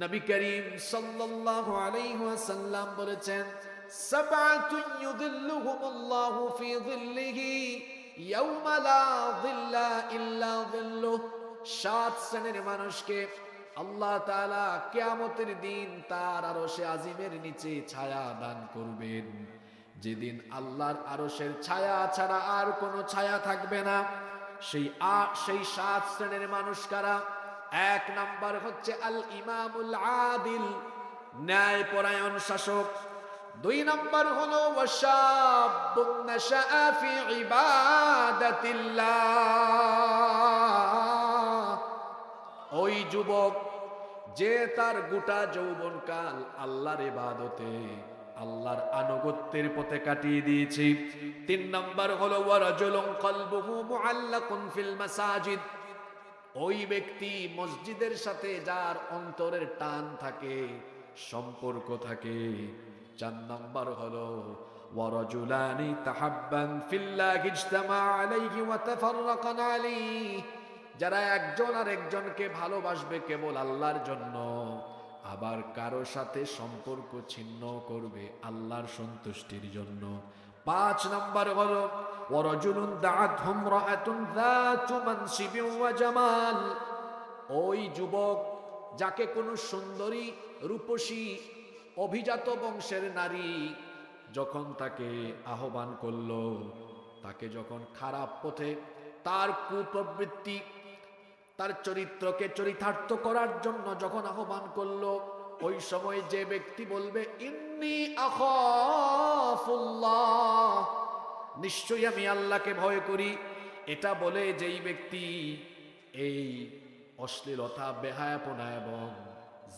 নবী করিম সাল্লাল্লাহু আলাইহি ওয়াসাল্লাম বলেছেন, সাবআতুন ইউযিল্লুহুমুল্লাহু ফি যিল্লিহি ইয়াওমা লা যিল্লা ইল্লা যিল্লুহ। 7 শ্রেণীর মানুষকে আল্লাহ তাআলা কিয়ামতের দিন তার আরশে আজিমের নিচে ছায়া দান করবেন, যেদিন আল্লাহর আরশের ছায়া ছাড়া আর কোনো ছায়া থাকবে না। সেই 7 শ্রেণীর মানুষ কারা? 1 নাম্বার হচ্ছে আল ইমামুল আদিল, ন্যায়পরায়ণ শাসক। 2 নাম্বার হলো ওয়াশাবুন নাশাআ ফি ইবাদাতিল্লাহ, ওই যুবক যে তার গোটা যৌবনকাল আল্লাহর ইবাদতে, আল্লাহর আনুগত্যের পথে কাটিয়ে দিয়েছে। 3 নাম্বার হলো ওয়ারাজুলুন কলবুহু মুআল্লাকুন ফিল মাসাজিদ, ওই ব্যক্তি মসজিদের সাথে যার অন্তরের টান থাকে, সম্পর্ক থাকে। 4 নাম্বার হলো ওয়ারাজুলানি তাহাব্বান ফিল্লাহি ইজতামা আলাইহি ওয়া তাফাররাকা আলাইহি, যারা একজন আর একজনকে ভালোবাসবে কেবল আল্লাহর জন্য, আবার কারো সাথে সম্পর্ক ছিন্ন করবে আল্লাহর সন্তুষ্টির জন্য। 5 নাম্বার হলো ওয়ারাজুলুন দাআতহু ইমরাআতুন যাতু মানসিবিন ওয়া জামাল, ওই যুবক যাকে কোনো সুন্দরী রূপসী অভিজাত বংশের নারী যখন তাকে আহ্বান করলো, তাকে যখন খারাপ পথে তার কুপ্রবৃত্তি, তার চরিত্রকে চরিতার্থ করার জন্য যখন আহ্বান করলো, ওই সময় যে ব্যক্তি বলবে ইন্নী আখাফুল্লাহ, নিশ্চয়ই আমি আল্লাহকে ভয় করি, এটা বলে যেই ব্যক্তি এই অশ্লীলতা, বেহায়াপনা এবং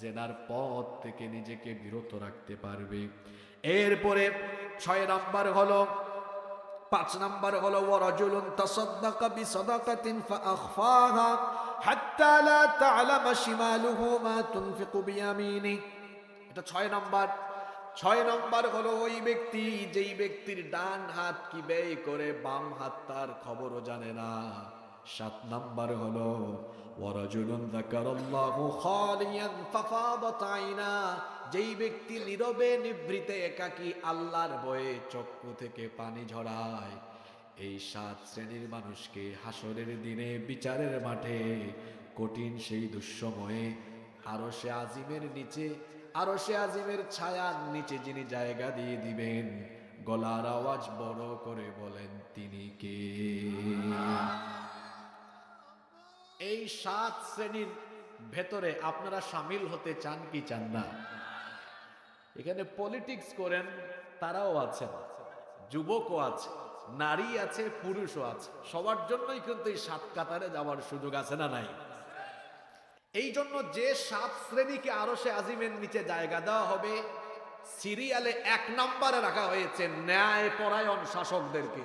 জেনার পথ থেকে নিজেকে বিরত রাখতে পারবে। এরপরে 6 নাম্বার হলো 5 নাম্বার হলো ওয়ারাজুলুন তাসাদদাকা বিসাদাকাতিন ফাআখফাহা হাত্তা লা তা'লামা শিমালুহু মা তুনফিকু বিয়ামিনি, এটা 6 নাম্বার। 6 নাম্বার হলো ওই ব্যক্তি যেই ব্যক্তির ডান হাত কি ব্যয় করে বাম হাত তার খবরও জানে না। 7 নাম্বার হলো ওয়ারাজুলুন যাকারাল্লাহু খালিয়ান ফাফাদাত আইনা, যেই ব্যক্তি নীরবে নিভৃতে একাকী আল্লাহর ভয়ে চক্ষু থেকে পানি ঝরায়। এই 7 শ্রেণীর মানুষকে হাসরের দিনে বিচারের মাঠে কঠিন সেই দুঃসময়ে আরশে আজিমের নিচে, আরশে আজিমের ছায়ার নিচে যিনি জায়গা দিয়ে দিবেন, গলার আওয়াজ বড় করে বলেন তিনি কে? এই 7 শ্রেণীর ভেতরে আপনারা সামিল হতে চান কি চান না? এখানে পলিটিক্স করেন তারাও আছেন, যুবকও আছে, নারী আছে, পুরুষও আছে, সবার জন্যই কিন্তু এই 7 কাতারে যাওয়ার সুযোগ আছে না নাই? এই জন্য যে 7 শ্রেণীকে আরশে আজিমের নিচে জায়গা দেওয়া হবে, সিরিয়ালে 1 নম্বরে রাখা হয়েছে ন্যায়পরায়ণ শাসকদেরকে,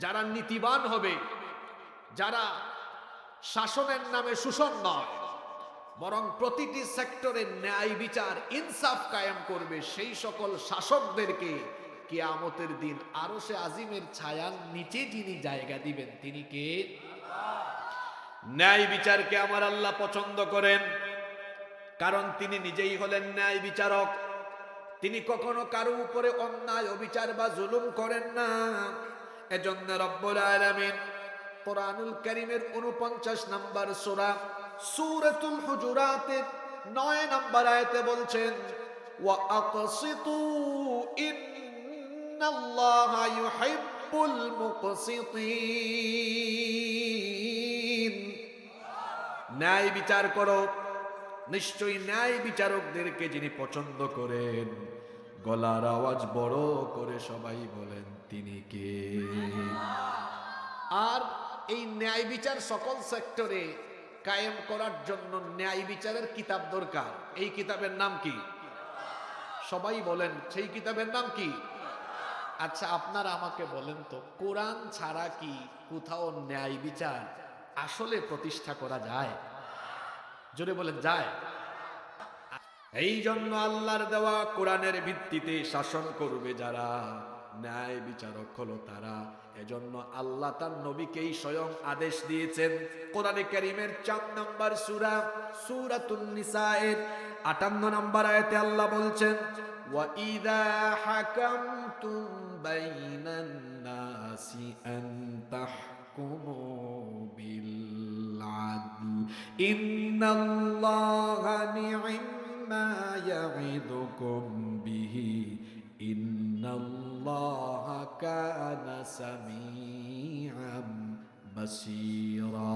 যারা নীতিবান হবে, যারা শাসনের নামে শোষণ নয় বরং প্রতিটি সেক্টরে ন্যায় বিচার ইনসাফ কায়েম করবে, সেই সকল শাসকদেরকে কিয়ামতের দিন আরশে আজিমের ছায়ার নিচে যিনি জায়গা দিবেন তিনি কে? ন্যায় বিচারকে আমার আল্লাহ পছন্দ করেন, কারণ তিনি নিজেই হলেন ন্যায় বিচারক। তিনি কখনো কারো উপরে অন্যায়, অবিচার বা জুলুম করেন না। এজন্য রব্বুল আলামিন কোরআনুল কারীমের 49 নম্বর সূরা সূরাতুল হুজুরাতের 9 নম্বর আয়াতে বলছেন, ওয়া আকসিতু ইন্নাল্লাহা ইউহিব্বুল মুকসিতিন, ন্যায় বিচার করো, নিশ্চয়ই ন্যায় বিচারকদেরকে যিনি পছন্দ করেন। গলার আওয়াজ বড় করে সবাই বলেন তিনি কে? আর এই ন্যায় বিচার সকল সেক্টরে কায়েম করার জন্য ন্যায় বিচারের কিতাব দরকার। এই কিতাবের নাম কি? সবাই বলেন সেই কিতাবের নাম কি? আচ্ছা আপনারা আমাকে বলেন তো, কোরআন ছাড়া কি কোথাও ন্যায় বিচার আসলে প্রতিষ্ঠা করা যায়? জোরে বলেন যায়? এই জন্য আল্লাহর দেওয়া কোরআনের ভিত্তিতে শাসন করবে যারা, ন্যায় বিচারক হলো তারা। এজন্য আল্লাহ তার নবীকেই স্বয়ং আদেশ দিয়েছেন। কোরআনে কারীমের 4 নম্বর সূরা সূরাতুন নিসায়ের 58 নম্বর আয়াতে আল্লাহ বলছেন, ওয়া ইযা হাকামতুম বাইনান নাসি আন তাহকুমু বিল আদল ইন্নাল্লাহা নি'মা ইয়া'iদুকুম বিহি ইন্নাল্লাহা কানা সামিআম বাসীরা।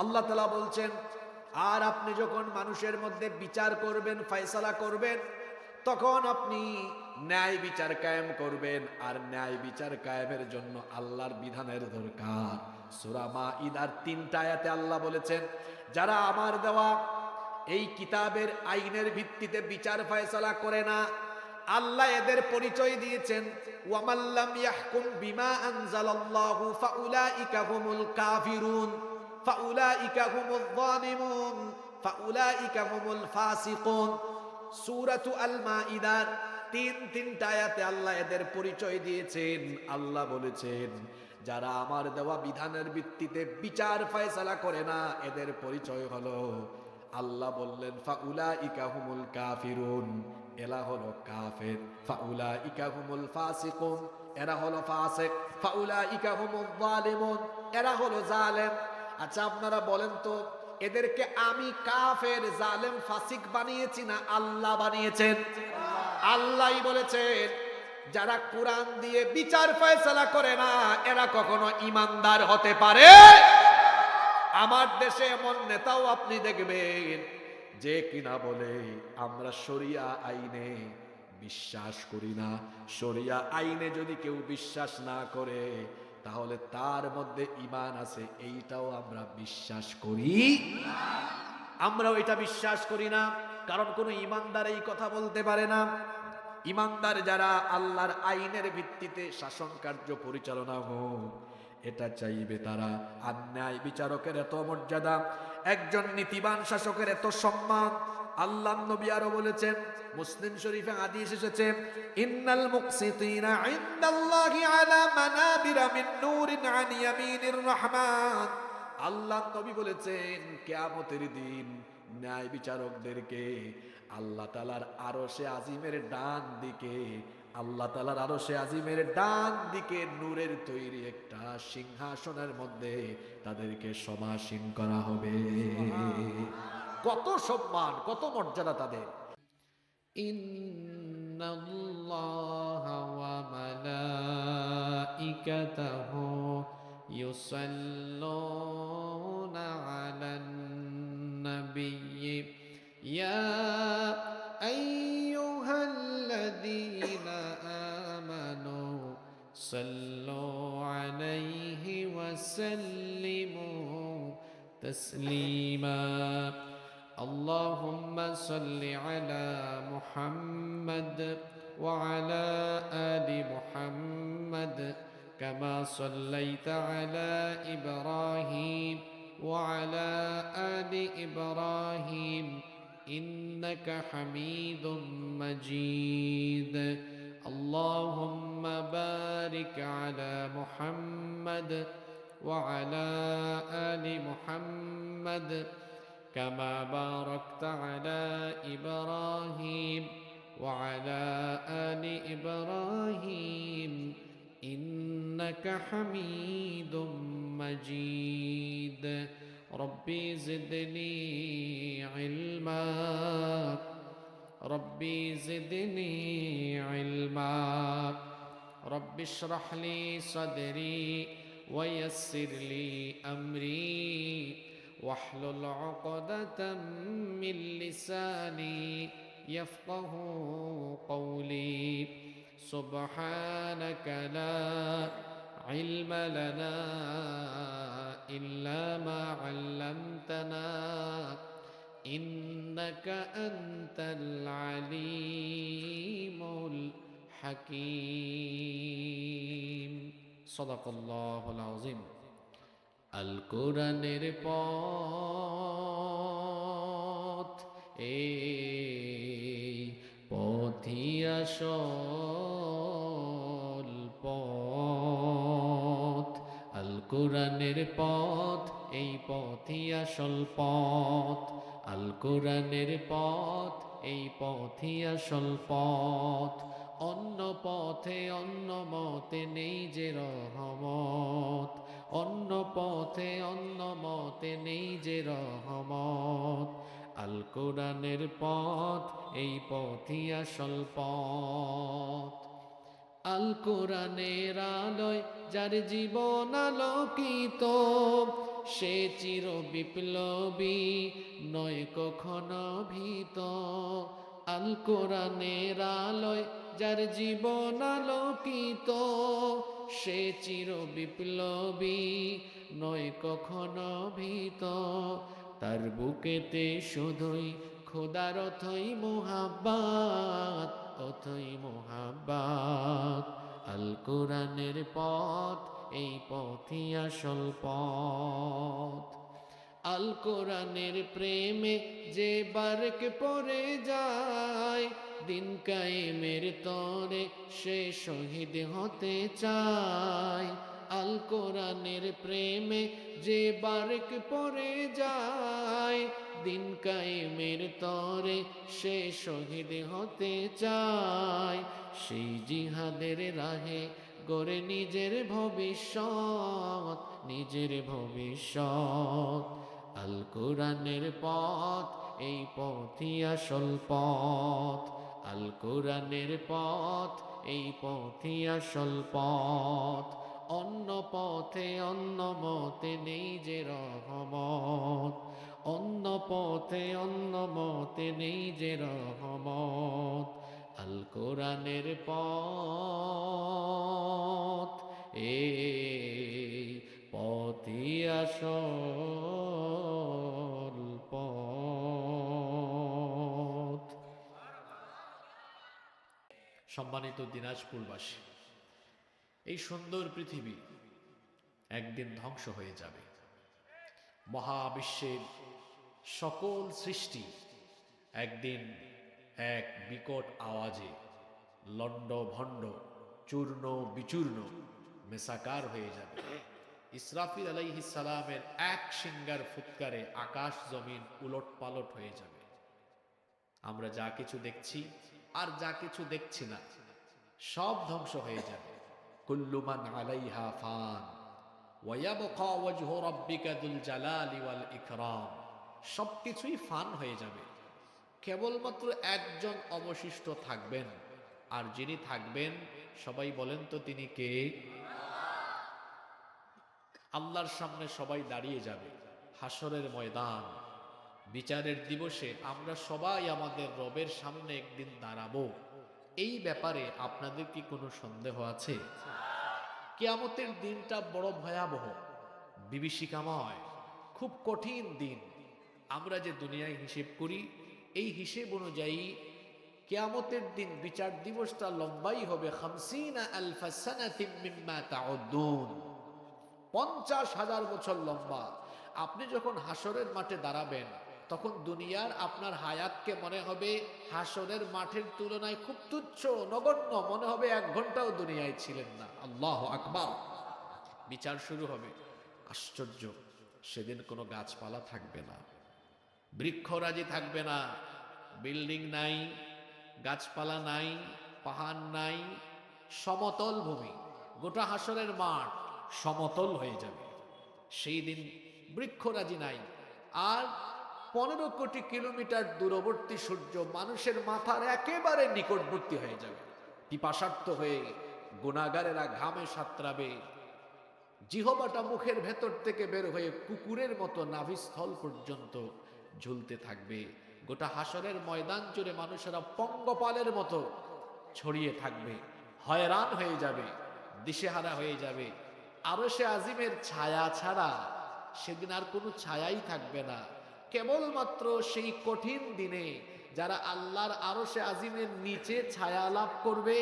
আল্লাহ তাআলা বলছেন, আর আপনি যখন মানুষের মধ্যে বিচার করবেন, ফয়সালা করবেন, তখন আপনি ন্যায় বিচার কায়েম করবেন। আর ন্যায় বিচার কায়েমের জন্য আল্লাহর বিধানের দরকার। সূরা মাঈদার 3টা আয়াতে আল্লাহ বলেছেন, যারা আমার দেওয়া এই কিতাবের আইনের ভিত্তিতে বিচার ফয়সালা করে না, আল্লাহ এদের পরিচয় দিয়েছেন, ওয়ামাল্লাম ইয়াহকুম বিমা আনজালাল্লাহু ফাউলাইকা হুমুল কাফিরুন ফাউলাইকা হুমুয যালিমুন ফাউলাইকা হুমুল ফাসিকুন। সূরাতু আল মাঈদার 3টা আয়াতে আল্লাহ এদের পরিচয় দিয়েছেন। আল্লাহ বলেছেন, যারা আমার দেওয়া বিধানের ভিত্তিতে বিচার ফয়সালা করে না, এদের পরিচয় হলো, আল্লাহ বললেন, ফাউলাইকা হুমুল কাফিরুন, এরা হলো কাফের। ফাউলাইকা হুমুল ফাসিকুন, এরা হলো ফাসিক। ফাউলাইকা হুমুয যালিমুন, এরা হলো জালেম। আচ্ছা আপনারা বলেন তো, এদেরকে আমি কাফের, জালেম, ফাসিক বানিয়েছি না আল্লাহ বানিয়েছেন? আল্লাহই বলেছেন, যারা কোরআন দিয়ে বিচার ফয়সালা করে না, এরা কখনো ঈমানদার হতে পারে? আমার দেশে এমন নেতাও আপনি দেখবেন যে কিনা বলে, আমরা শরিয়া আইনে বিশ্বাস করি না। শরিয়া আইনে যদি কেউ বিশ্বাস না করে, তাহলে তার মধ্যে ঈমান আছে, এইটাও আমরা বিশ্বাস করি। আমরাও এটা বিশ্বাস করি না, কারণ কোন ঈমানদার এই কথা বলতে পারে না। ঈমানদার যারা আল্লাহর আইনের ভিত্তিতে শাসন কার্য পরিচালনা হোক, এটা চাইবে তারা। আর ন্যায় বিচারকের এত মর্যাদা, একজন নীতিবান শাসকের এত সম্মান। আল্লাহর নবী আরো বলেছেন, মুসলিম শরীফে হাদিস এসেছে, ইন্নাল মুকসিতিনা ইনদাল্লাহি আলা মানাবিরা মিন নূরিন আন ইয়ামিনির রহমান। আল্লাহর নবী বলেছেন, কিয়ামতের দিন ন্যায় বিচারকদেরকে আল্লাহ তাআলার আরশে আজিমের ডান দিকে, আল্লাহ তাআলার আরশে আজিমের ডান দিকে নূরের তৈরি একটা সিংহাসনের মধ্যে তাদেরকে সমাসীন করা হবে। কত সম্মান, কত মর্যাদা তাদের। ইন্নাল্লাহা ওয়া মালাইকাতাহু ইউসাল্লুনা আলান নাবিয়্যি ইয়া আইয়ুহাল্লাযীনা আমানু সাল্লু আলাইহি ওয়া সাল্লিমু তাসলিমা। اللهم صل على محمد وعلى آل محمد كما صليت على إبراهيم وعلى آل إبراهيم إنك حميد مجيد. اللهم بارك على محمد وعلى آل محمد كما باركت على إبراهيم وعلى آل إبراهيم إنك حميد مجيد. ربي زدني علما، ربي زدني علما. رب اشرح لي صدري ويسر لي أمري واحلل عقدة من لساني يفقه قولي. سبحانك لا علم لنا إلا ما علمتنا إنك أنت العليم الحكيم. صدق الله العظيم. আল কোরআনের পথ, এই পথই আসল কোরআনের পথ, এই পথই আসল পথ। আল কোরআনের পথ, এই পথই আসল পথ। অন্য পথে অন্য মতে নেই যে রহমত, অন্য পথে অন্য মতে নেই যে রহমত। আল কোরআনের পথ, এই পথই আসল পথ। আল কোরআনের আলোয় যার জীবন আলোকিত, সে চির বিপ্লবী, নয় কখনো ভীত। আল কোরআনের আলোয় যার জীবন আলোকিত, সে চির বিপ্লবী, নয় কখনো ভীত। তার বুকেতে শুধুই খোদার অথই মোহাব্বত, অথই মোহাব্বত। আল কোরআনের পথ, এই পথই আসল পথ। আল কোরআনের প্রেমে যে বারক পড়ে যায়, দিন কায়েমের তরে সে শহীদ হতে চায়। আল কোরআনের প্রেমে যে বারক পড়ে যায়, দিন কায়েমের তরে সে শহীদ হতে চায়। সেই জিহাদের রাহে গড়ে নিজের ভবিষ্যৎ, নিজের ভবিষ্যৎ। আল কোরআনের পথ, এই পথই আসল পথ। আল কোরআনের পথ, এই পথই আসল পথ। অন্য পথে অন্য মতে নেই যে রহমত, অন্য পথে অন্য মতে নেই যে রহমত। আল কোরআনের পথ, এই পথই আসল পথ। সম্মানিত দিনাজপুরবাসী, এই সুন্দর পৃথিবী একদিন ধ্বংস হয়ে যাবে। মহাবিশ্বের সকল সৃষ্টি একদিন এক বিকট আওয়াজে লণ্ড ভণ্ড, চূর্ণ বিচূর্ণ, মেসাকার হয়ে যাবে। ইসরাফিল আলাইহিস সালামের এক সিঙ্গার ফুৎকারে আকাশ জমিন উলট পালট হয়ে যাবে। আমরা যা কিছু দেখছি আর যা কিছু দেখছি না, সব ধ্বংস হয়ে যাবে। কুল্লু মান আলাইহা ফান ওয়া ইয়াবকা ওয়াজহু রাব্বিকা যুল জালালি ওয়াল ইকরাম। সবকিছুই ফান হয়ে যাবে, কেবলমাত্র একজন অবশিষ্ট থাকবেন। আর যিনি থাকবেন, সবাই বলেন তো তিনি কে? আল্লাহর সামনে সবাই দাঁড়িয়ে যাবে, হাসরের ময়দান, বিচারের দিবসে আমরা সবাই আমাদের রবের সামনে একদিন দাঁড়াবো। এই ব্যাপারে আপনাদের কি কোনো সন্দেহ আছে? কিয়ামতের দিনটা বড় ভয়াবহ, বিভীষিকাময়, খুব কঠিন দিন। আমরা যে দুনিয়ায় হিসেব করি, এই হিসেব অনুযায়ী কিয়ামতের দিন বিচার দিবসটা লম্বাই হবে 50,000 সানাতিন মিম্মা তাউদ্দুন, 50,000 বছর লম্বা। আপনি যখন হাসরের মাঠে দাঁড়াবেন, তখন দুনিয়ার আপনার হায়াতকে মনে হবে হাসরের মাঠের তুলনায় খুব তুচ্ছ, নগণ্য মনে হবে। 1 ঘন্টাও দুনিয়ায় ছিলেন না। আল্লাহু আকবার। বিচার শুরু হবে। আশ্চর্য, সেদিন কোনো গাছপালা থাকবে না, বৃক্ষরাজি থাকবে না, বিল্ডিং নাই, গাছপালা নাই, পাহাড় নাই, সমতল ভূমি। গোটা হাসরের মাঠ সমতল হয়ে যাবে। সেই দিন বৃক্ষরাজি নাই। আর 15 কোটি কিলোমিটার দূরবর্তী সূর্য মানুষের মাথার একেবারে নিকটবর্তী হয়ে যাবে। পিপাসার্থ হয়ে গুনাহগারেরা ঘামে সাতরাবে, জিহবাটা মুখের ভেতর থেকে বের হয়ে কুকুরের মতো নাভিস্থল পর্যন্ত ঝুলতে থাকবে। গোটা হাসরের ময়দান জুড়ে মানুষেরা পঙ্গপালের মতো ছড়িয়ে থাকবে, হয়রান হয়ে যাবে, দিশেহারা হয়ে যাবে। আরশে আজিমের ছায়া ছাড়া সেদিন আর কোনো ছায়াই থাকবে না। কেবলমাত্র সেই কঠিন দিনে যারা আল্লাহর আরশে আজিমের নিচে ছায়া লাভ করবে,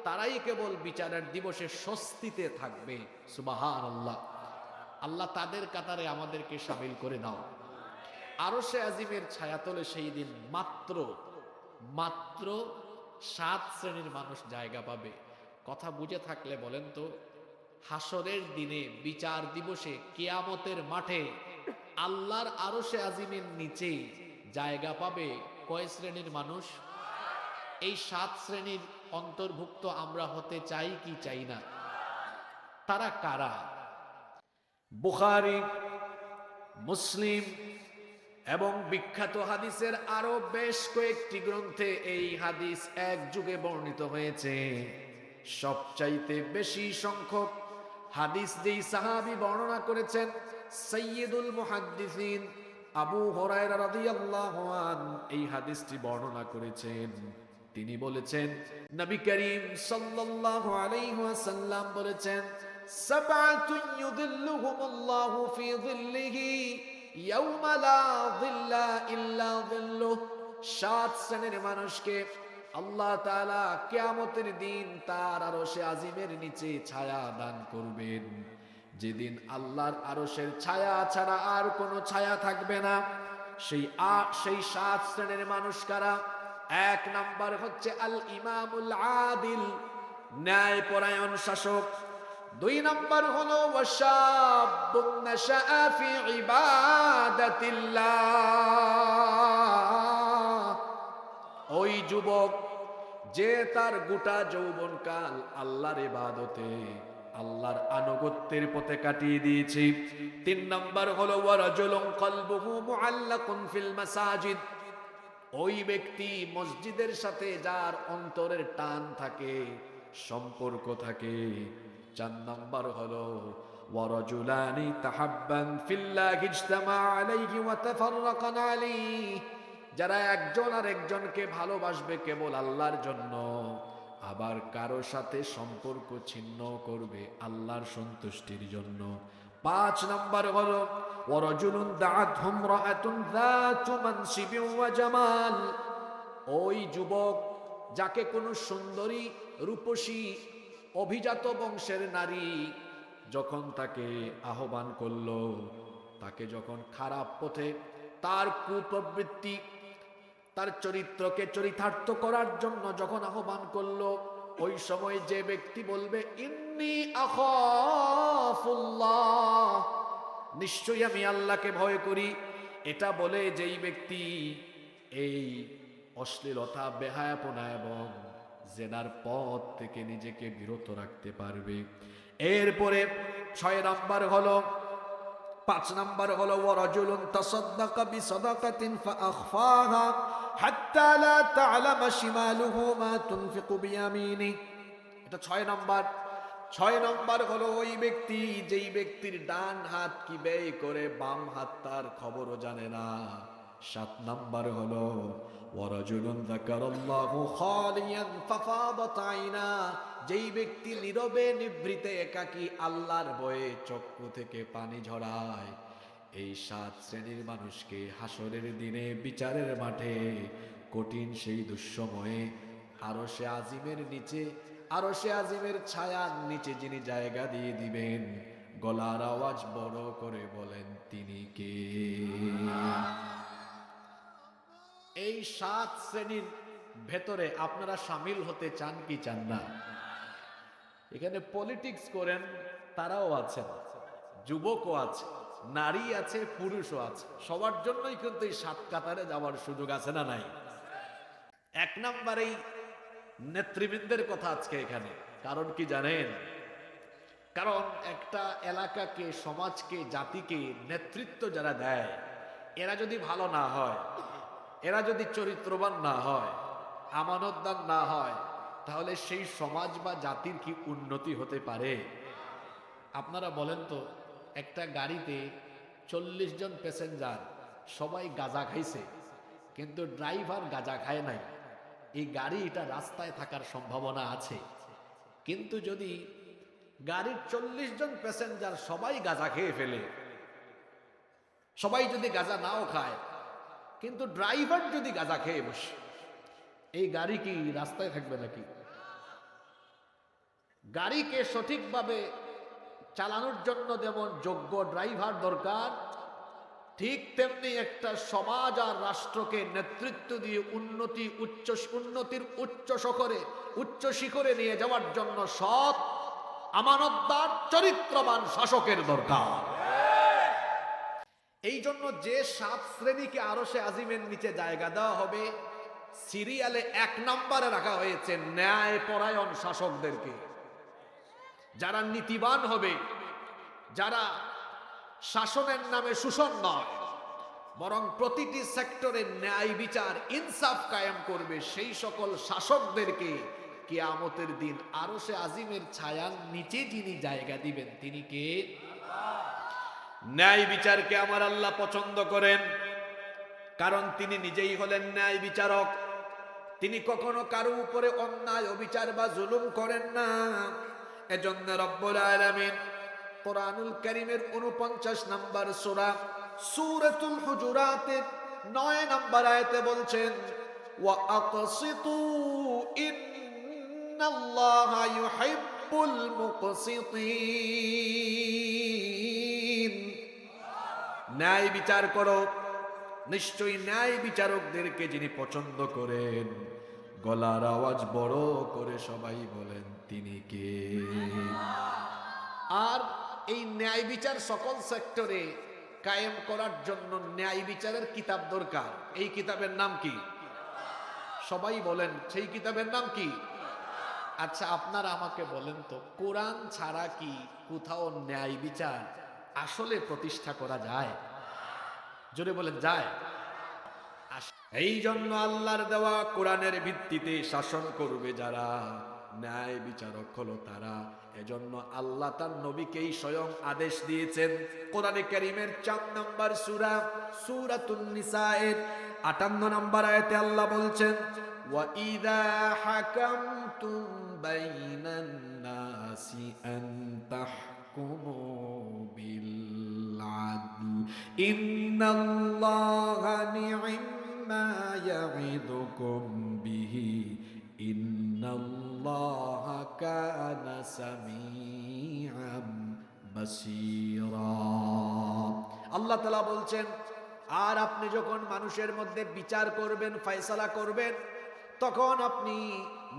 তারাই কেবল বিচারের দিবসে স্বস্তিতে থাকবে। সুবহানাল্লাহ। আল্লাহ তাদের কাতারে আমাদেরকে শামিল করে নাও। আরশে আজিমের ছায়াতলে সেই দিন মাত্র 7 শ্রেণীর মানুষ জায়গা পাবে। কথা বুঝে থাকলে বলেন তো, হাসরের দিনে বিচার দিবসে কিয়ামতের মাঠে আল্লাহর আরশে আজিমের নিচে জায়গা পাবে কয় শ্রেণীর মানুষ? এই 7 শ্রেণীর অন্তর্ভুক্ত আমরা হতে চাই কি চাই না? তারা কারা? বুখারী, মুসলিম এবং বিখ্যাত হাদিসের আরো বেশ কয়েকটি গ্রন্থে এই হাদিস এক যুগে বর্ণিত হয়েছে। সবচাইতে বেশি সংখ্যক হাদিস যেই সাহাবী বর্ণনা করেছেন, সাইয়্যিদুল মুহাদ্দিসিন আবু হুরায়রা রাদিয়াল্লাহু আনহু এই হাদিসটি বর্ণনা করেছেন। তিনি বলেছেন, নবী করিম সাল্লাল্লাহু আলাইহি ওয়াসাল্লাম বলেছেন, সাবআতুন ইউযিল্লুহুমুল্লাহু ফি যিল্লিহি ইয়াওমা লা যিল্লা ইল্লা যিল্লুহ। 7 শ্রেণীর মানুষকে আল্লাহ তাআলা কিয়ামতের দিন তার আরশে আজিমের নিচে ছায়া দান করবেন, যেদিন আল্লাহর আরশের ছায়া ছাড়া আর কোনো ছায়া থাকবে না। সেই 7 শ্রেণীর মানুষ কারা? 1 নাম্বার হচ্ছে আল ইমামুল আদিল, ন্যায়পরায়ণ শাসক। 2 নাম্বার হলো ওয়াশাবুন নাশাআ ফি ইবাদাতিল্লাহ, ওই যুবক যে তার গোটা যৌবনকাল আল্লাহর ইবাদতে, আল্লাহর আনুগত্যের পথে কাটিয়ে দিয়েছে। 3 নাম্বার হলো ওয়ারাজুলুন কলবুহু মুআল্লাকুন ফিল মাসাজিদ, ওই ব্যক্তি মসজিদের সাথে যার অন্তরের টান থাকে, সম্পর্ক থাকে। 4 নাম্বার হলো ওয়ারাজুলানি তাহাব্বান ফিল্লাহি ইজতামা আলাইহি ওয়া তাফাররাকা আলাইহি, যারা একজন আর একজনকে ভালোবাসবে কেবল আল্লাহর জন্য, আবার কারো সাথে সম্পর্ক ছিন্ন করবে আল্লাহর সন্তুষ্টির জন্য। 5 নাম্বার হলো ওয়ারাজুলুন দাআতহু ইমরাআতুন যাতু মানসিবিন ওয়া জামাল, ওই যুবক যাকে কোনো সুন্দরী রূপসী অভিজাত বংশের নারী যখন তাকে আহ্বান করলো, তাকে যখন খারাপ পথে তার কুপ্রবৃত্তি, তার চরিত্রকে চরিতার্থ করার জন্য যখন আহ্বান করলো, ওই সময় যে ব্যক্তি বলবে ইন্নী আখাফুল্লাহ, নিশ্চয়ই আমি আল্লাহকে ভয় করি, এটা বলে যেই ব্যক্তি এই অশ্লীলতা, বেহায়াপনা এবং জেনার পথ থেকে নিজেকে বিরত রাখতে পারবে। এরপরে 6 নাম্বার হলো 5 নাম্বার হলো ওয়ারাজুলুন তাসাদদাকা বিসাদাকাতিন ফাআখফাহা হাত্তা লা তা'লামা শিমালুহু মা তুনফিকু বিয়ামিনি, এটা 6 নাম্বার। 6 নাম্বার হলো ওই ব্যক্তি যেই ব্যক্তির ডান হাত কি ব্যয় করে বাম হাত তার খবরও জানে না। 7 নাম্বার হলো ওয়ারাজুলুন যাকারাল্লাহু খালিয়ান ফাফাদাত আইনা, যেই ব্যক্তি নীরবে নিভৃতে একাকী আল্লাহর ভয়ে চক্ষু থেকে পানি ঝরায়। এই 7 শ্রেণীর মানুষকে হাসরের দিনে বিচারের মাঠে কঠিন সেই দুঃসময়ে আরশে আজিমের নিচে, আরশে আজিমের ছায়ার নিচে যিনি জায়গা দিয়ে দিবেন, গলার আওয়াজ বড় করে বলেন তিনি কে? এই 7 শ্রেণীর ভেতরে আপনারা সামিল হতে চান কি চান না? এখানে পলিটিক্স করেন তারাও আছেন, যুবকও আছে, নারী আছে, পুরুষও আছে, সবার জন্যই কিন্তু এই 7 কাতারে যাওয়ার সুযোগ আছে না নাই? 1 নম্বরেই নেতৃবৃন্দের কথা আজকে এখানে। কারণ কি জানেন? কারণ একটা এলাকাকে, সমাজকে, জাতিকে নেতৃত্ব যারা দেয়, এরা যদি ভালো না হয়, এরা যদি চরিত্রবান না হয়, আমানতদার না হয়, তাহলে সেই সমাজ বা জাতির কি উন্নতি হতে পারে? আপনারা বলেন তো, একটা গাড়িতে 40 জন প্যাসেঞ্জার, সবাই গাঁজা খাইছে, কিন্তু ড্রাইভার গাঁজা খায় নাই, এই গাড়িটা রাস্তায় থাকার সম্ভাবনা আছে। কিন্তু যদি গাড়ির 40 জন প্যাসেঞ্জার সবাই গাঁজা খেয়ে ফেলে, সবাই যদি গাঁজা নাও খায়, কিন্তু ড্রাইভার যদি গাঁজা খেয়ে বসে, এই গাড়ি কি রাস্তায় থাকবে নাকি? গাড়িকে সঠিকভাবে চালানোর জন্য যেমন যোগ্য ড্রাইভার দরকার, ঠিক তেমনি একটা সমাজ আর রাষ্ট্রকে নেতৃত্ব দিয়ে উন্নতির উচ্চ শিখরে নিয়ে যাওয়ার জন্য সৎ আমানতদার চরিত্রবান শাসকের দরকার। এই জন্য যে 7 শ্রেণীকে আরশে আজিমের নিচে জায়গা দেওয়া হবে, সিরিয়ালে 1 নম্বরে রাখা হয়েছে ন্যায়পরায়ণ শাসকদেরকে, যারা নীতিবান হবে, যারা শাসনের নামে শোষণ নয় বরং প্রতিটি সেক্টরে ন্যায় বিচার ইনসাফ কায়েম করবে, সেই সকল শাসকদেরকে কিয়ামতের দিন আরশে আজিমের ছায়ার নিচে যিনি জায়গা দিবেন তিনি কে? ন্যায় বিচারকে আমার আল্লাহ পছন্দ করেন, কারণ তিনি নিজেই হলেন ন্যায় বিচারক। তিনি কখনো কারো উপরে অন্যায় অবিচার বা জুলুম করেন না। এজন্য রব্বুল আলামিন কোরআনুল কারীমের 49 নম্বর সূরা সূরাতুল হুজুরাতের 9 নম্বর আয়াতে বলছেন, ওয়া আকসিতু ইন্নাল্লাহা ইউহিব্বুল মুকসিতিন। ন্যায় বিচার করো, নিশ্চয়ই ন্যায় বিচারকদেরকে যিনি পছন্দ করেন। গলার আওয়াজ বড় করে সবাই বলেন তিনি কে? আর এই ন্যায় বিচার সকল সেক্টরে কায়েম করার জন্য ন্যায় বিচারের কিতাব দরকার। এই কিতাবের নাম কি? সবাই বলেন, সেই কিতাবের নাম কি? আচ্ছা, আপনারা আমাকে বলেন তো, কোরআন ছাড়া কি কোথাও ন্যায় বিচার আসলে প্রতিষ্ঠা করা যায়? জোরে বলেন, যায়? এই জন্য আল্লাহর দেওয়া কোরআনের ভিত্তিতে শাসন করবে যারা, ন্যায় বিচারক হলো তারা। এজন্য আল্লাহ তার নবীকেই স্বয়ং আদেশ দিয়েছেন। কোরআনে কারীমের 4 নম্বর সূরা সূরাতুন নিসায়ের 58 নম্বর আয়াতে আল্লাহ বলছেন, ওয়া ইযা হাকামতুম বাইনান নাসি আন তাহকুমু বিল আদল ইন্নাল্লাহা নি'মা ইয়া'iদুকুম বিহি ইন্নাল্লাহা কানা সামিআম বাসীরা। আল্লাহ তাআলা বলছেন, আর আপনি যখন মানুষের মধ্যে বিচার করবেন, ফয়সালা করবেন, তখন আপনি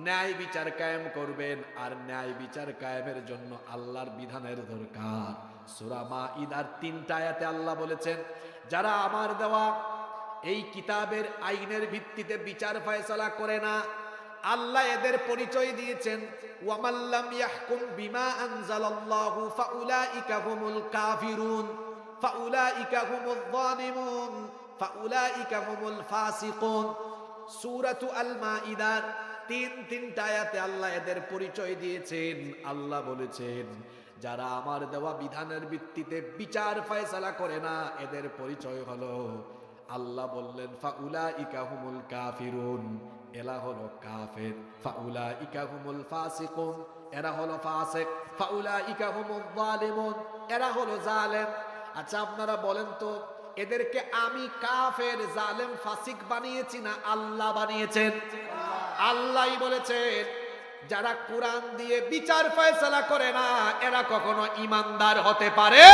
ন্যায় বিচার কায়েম করবেন। আর ন্যায় বিচার কায়েমের জন্য আল্লাহর বিধানের দরকার। সূরা মাঈদার 3টা আয়াতে আল্লাহ বলেছেন, যারা আমার দেওয়া এই কিতাবের আইনের ভিত্তিতে বিচার ফয়সালা করে না, আল্লাহ এদের পরিচয় দিয়েছেন, ওয়ামাল্লাম ইয়াহকুম বিমা আনজালাল্লাহু ফাউলাইকা হুমুল কাফিরুন ফাউলাইকা হুমুয যালিমুন ফাউলাইকা হুমুল ফাসিকুন। সূরাতু আল মাঈদার 3টা আয়াতে আল্লাহ এদের পরিচয় দিয়েছেন। আল্লাহ বলেছেন, যারা আমার দেওয়া বিধানের ভিত্তিতে বিচার ফয়সালা করে না, এদের পরিচয় হলো, আল্লাহ বললেন, ফাউলাইকা হুমুল কাফিরুন, এরা হলো কাফের। ফাউলাইকা হুমুল ফাসিকুন, এরা হলো ফাসিক। ফাউলাইকা হুমুয যালিমুন, এরা হলো জালেম। আচ্ছা, আপনারা বলেন তো, এদেরকে আমি কাফের, জালেম, ফাসিক বানিয়েছি না আল্লাহ বানিয়েছেন? আল্লাহই বলেছেন, যারা কোরআন দিয়ে বিচার ফয়সালা করে না, এরা কখনো ঈমানদার হতে পারে?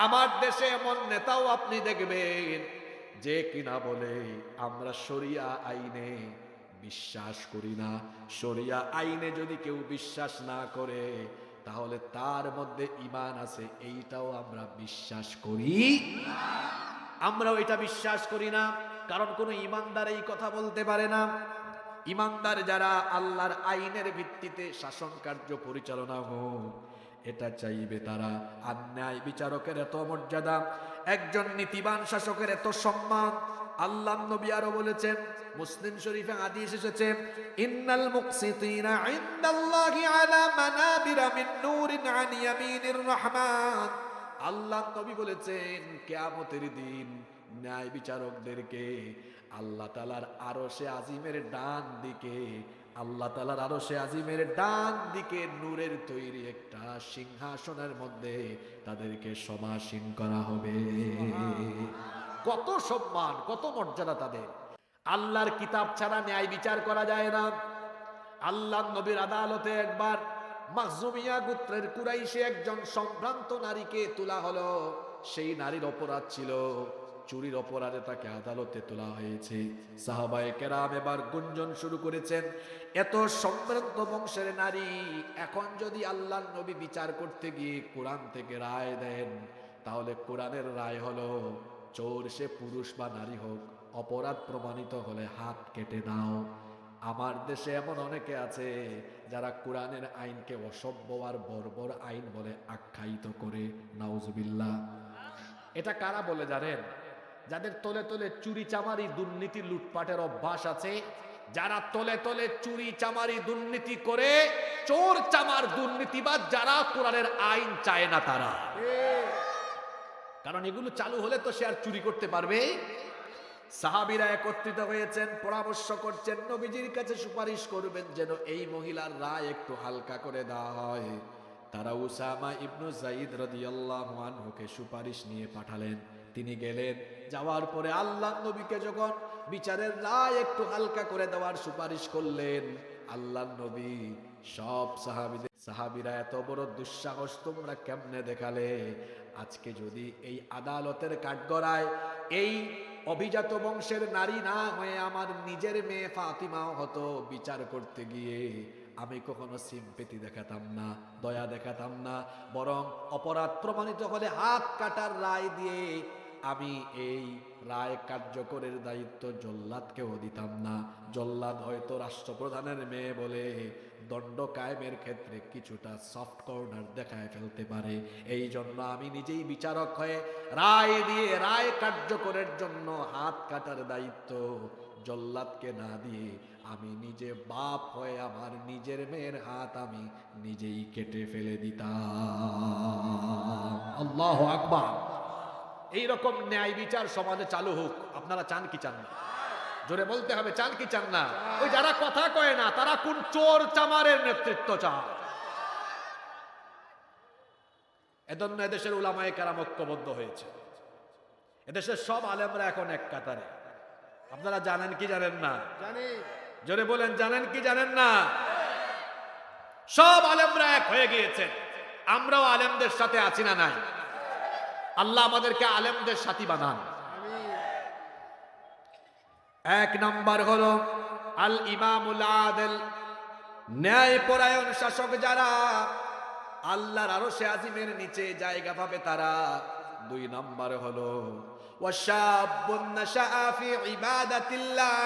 আমার দেশে এমন নেতাও আপনি দেখবেন যে কিনা বলে, আমরা শরিয়া আইনে বিশ্বাস করি না। শরিয়া আইনে যদি কেউ বিশ্বাস না করে, তাহলে তার মধ্যে ঈমান আছে, এইটাও আমরা বিশ্বাস করি। আমরাও এটা বিশ্বাস করি না, কারণ কোন ঈমানদার এই কথা বলতে পারে না। ঈমানদার যারা আল্লাহর আইনের ভিত্তিতে শাসন কার্য পরিচালনা হোক, এটা চাইবে তারা। আর ন্যায় বিচারকের এত মর্যাদা, একজন নীতিবান শাসকের এত সম্মান। আল্লাহ নবী আরো বলেছেন, মুসলিম শরীফে হাদিস এসেছে, ইন্নাল মুকসিতিনা ইনদাল্লাহি আলা মানাবিরা মিন নূরিন আন ইয়ামিনির রহমান। আল্লাহ নবী বলেছেন, কিয়ামতের দিন ন্যায় বিচারকদেরকে আল্লাহ তাআলার আরশে আজিমের ডান দিকে, আল্লাহ তাআলার আরশে আজিমের ডান দিকে নূরের তৈরি একটা সিংহাসনের মধ্যে তাদেরকে সমাসীন করা হবে। কত সম্মান, কত মর্যাদা তাদের! আল্লাহর কিতাব ছাড়া ন্যায় বিচার করা যায় না। আল্লাহ নবীর আদালতে একবার মাখজুমিয়া গোত্রের কুরাইশে একজন সম্ভ্রান্ত নারীকে তোলা হলো। সেই নারীর অপরাধ ছিল, চুরির অপরাধে তাকে আদালতে তোলা হয়েছে। সাহাবায়ে কেরাম এবার গুঞ্জন শুরু করেছেন, এত সমৃদ্ধ বংশের নারী এখন যদি আল্লাহর নবী বিচার করতে গিয়ে কোরআন থেকে রায় দেন, তাহলে কোরআনের রায় হলো চোর সে পুরুষ বা নারী হোক, অপরাধ প্রমাণিত হলে হাত কেটে দাও। আমার দেশে এমন অনেকে আছে যারা কোরআনের আইনকে অসভ্য আর বর্বর আইন বলে আখ্যায়িত করে। নাউজুবিল্লাহ। এটা কারা বলে জানেন? যাদের তলে তলে চুরি চামারি দুর্নীতি লুটপাটের অভ্যাস আছে, যারা তলে তলে চুরি চামারি দুর্নীতি করে, চোর চামার দুর্নীতিবাদ যারা কোরআনের আইন চায় না তারা। কারণ এগুলো চালু হলে তো সে আর চুরি করতে পারবে। সাহাবীরা একত্রিত হয়েছেন, পরামর্শ করছেন, নবীজির কাছে সুপারিশ করবেন যেন এই মহিলার রায় একটু হালকা করে দেওয়া হয়। তারা উসামা ইবনু যায়েদ রাদিয়াল্লাহু আনহুকে সুপারিশ নিয়ে পাঠালেন। তিনি গেলেন, যাওয়ার পরে আল্লাহর নবীকে যখন বিচারের রায় একটু হালকা করে দেওয়ার সুপারিশ করলেন, আল্লাহর নবী সব সাহাবীরা এত বড় দুঃসাহস তোমরা কেমনে দেখালে? আজকে যদি এই আদালতের কাঠগড়ায় এই অভিজাত বংশের নারী না হয়ে আমার নিজের মেয়ে ফাতিমাও হতো, বিচার করতে গিয়ে আমি কখনো সিম্পেথি দেখাতাম না, দয়া দেখাতাম না, বরং অপরাধ প্রমাণিত হলে হাত কাটার রায় দিয়ে আমি এই রায় কার্যকরের দায়িত্ব জল্লাদকেও দিতাম না। জল্লাদ হয়তো রাষ্ট্রপ্রধানের মেয়ে বলে দণ্ড কায়েমের ক্ষেত্রে কিছুটা সফট কর্নার দেখায় ফেলতে পারে। এই জন্য আমি নিজেই বিচারক হয়ে রায় দিয়ে রায় কার্যকরের জন্য হাত কাটার দায়িত্ব জল্লাদকে না দিয়ে আমি নিজে বাপ হয়ে আমার নিজের মেয়ের হাত আমি নিজেই কেটে ফেলে দিতাম। আল্লাহু আকবার। এইরকম ন্যায় বিচার সমাজে চালু হোক। আপনারা চান কি চান না? জোরে বলতে হবে, চান কি চান না? ওই যারা কথা কয় না তারা কোন চোর চামারের নেতৃত্ব চায়? এজন্য এদেশের উলামায়ে কেরাম ঐক্যবদ্ধ হয়েছে। এদেশের সব আলেমরা এখন এক কাতারে। আপনারা জানেন কি জানেন না? জানি। জোরে বলেন, জানেন কি জানেন না? সব আলেমরা এক হয়ে গিয়েছেন। আমরাও আলেমদের সাথে আছি না নাই? আল্লাহ আমাদেরকে আলেমদের সাথী বানান। এক নাম্বার হলো আল ইমামুল আদিল, ন্যায়পরায়ণ শাসক যারা আল্লাহর আরশে আজিমের নিচে জায়গা পাবে তারা। দুই নাম্বার হলো ওয়াশাবুন নাশাআ ফি ইবাদাতিল্লাহ,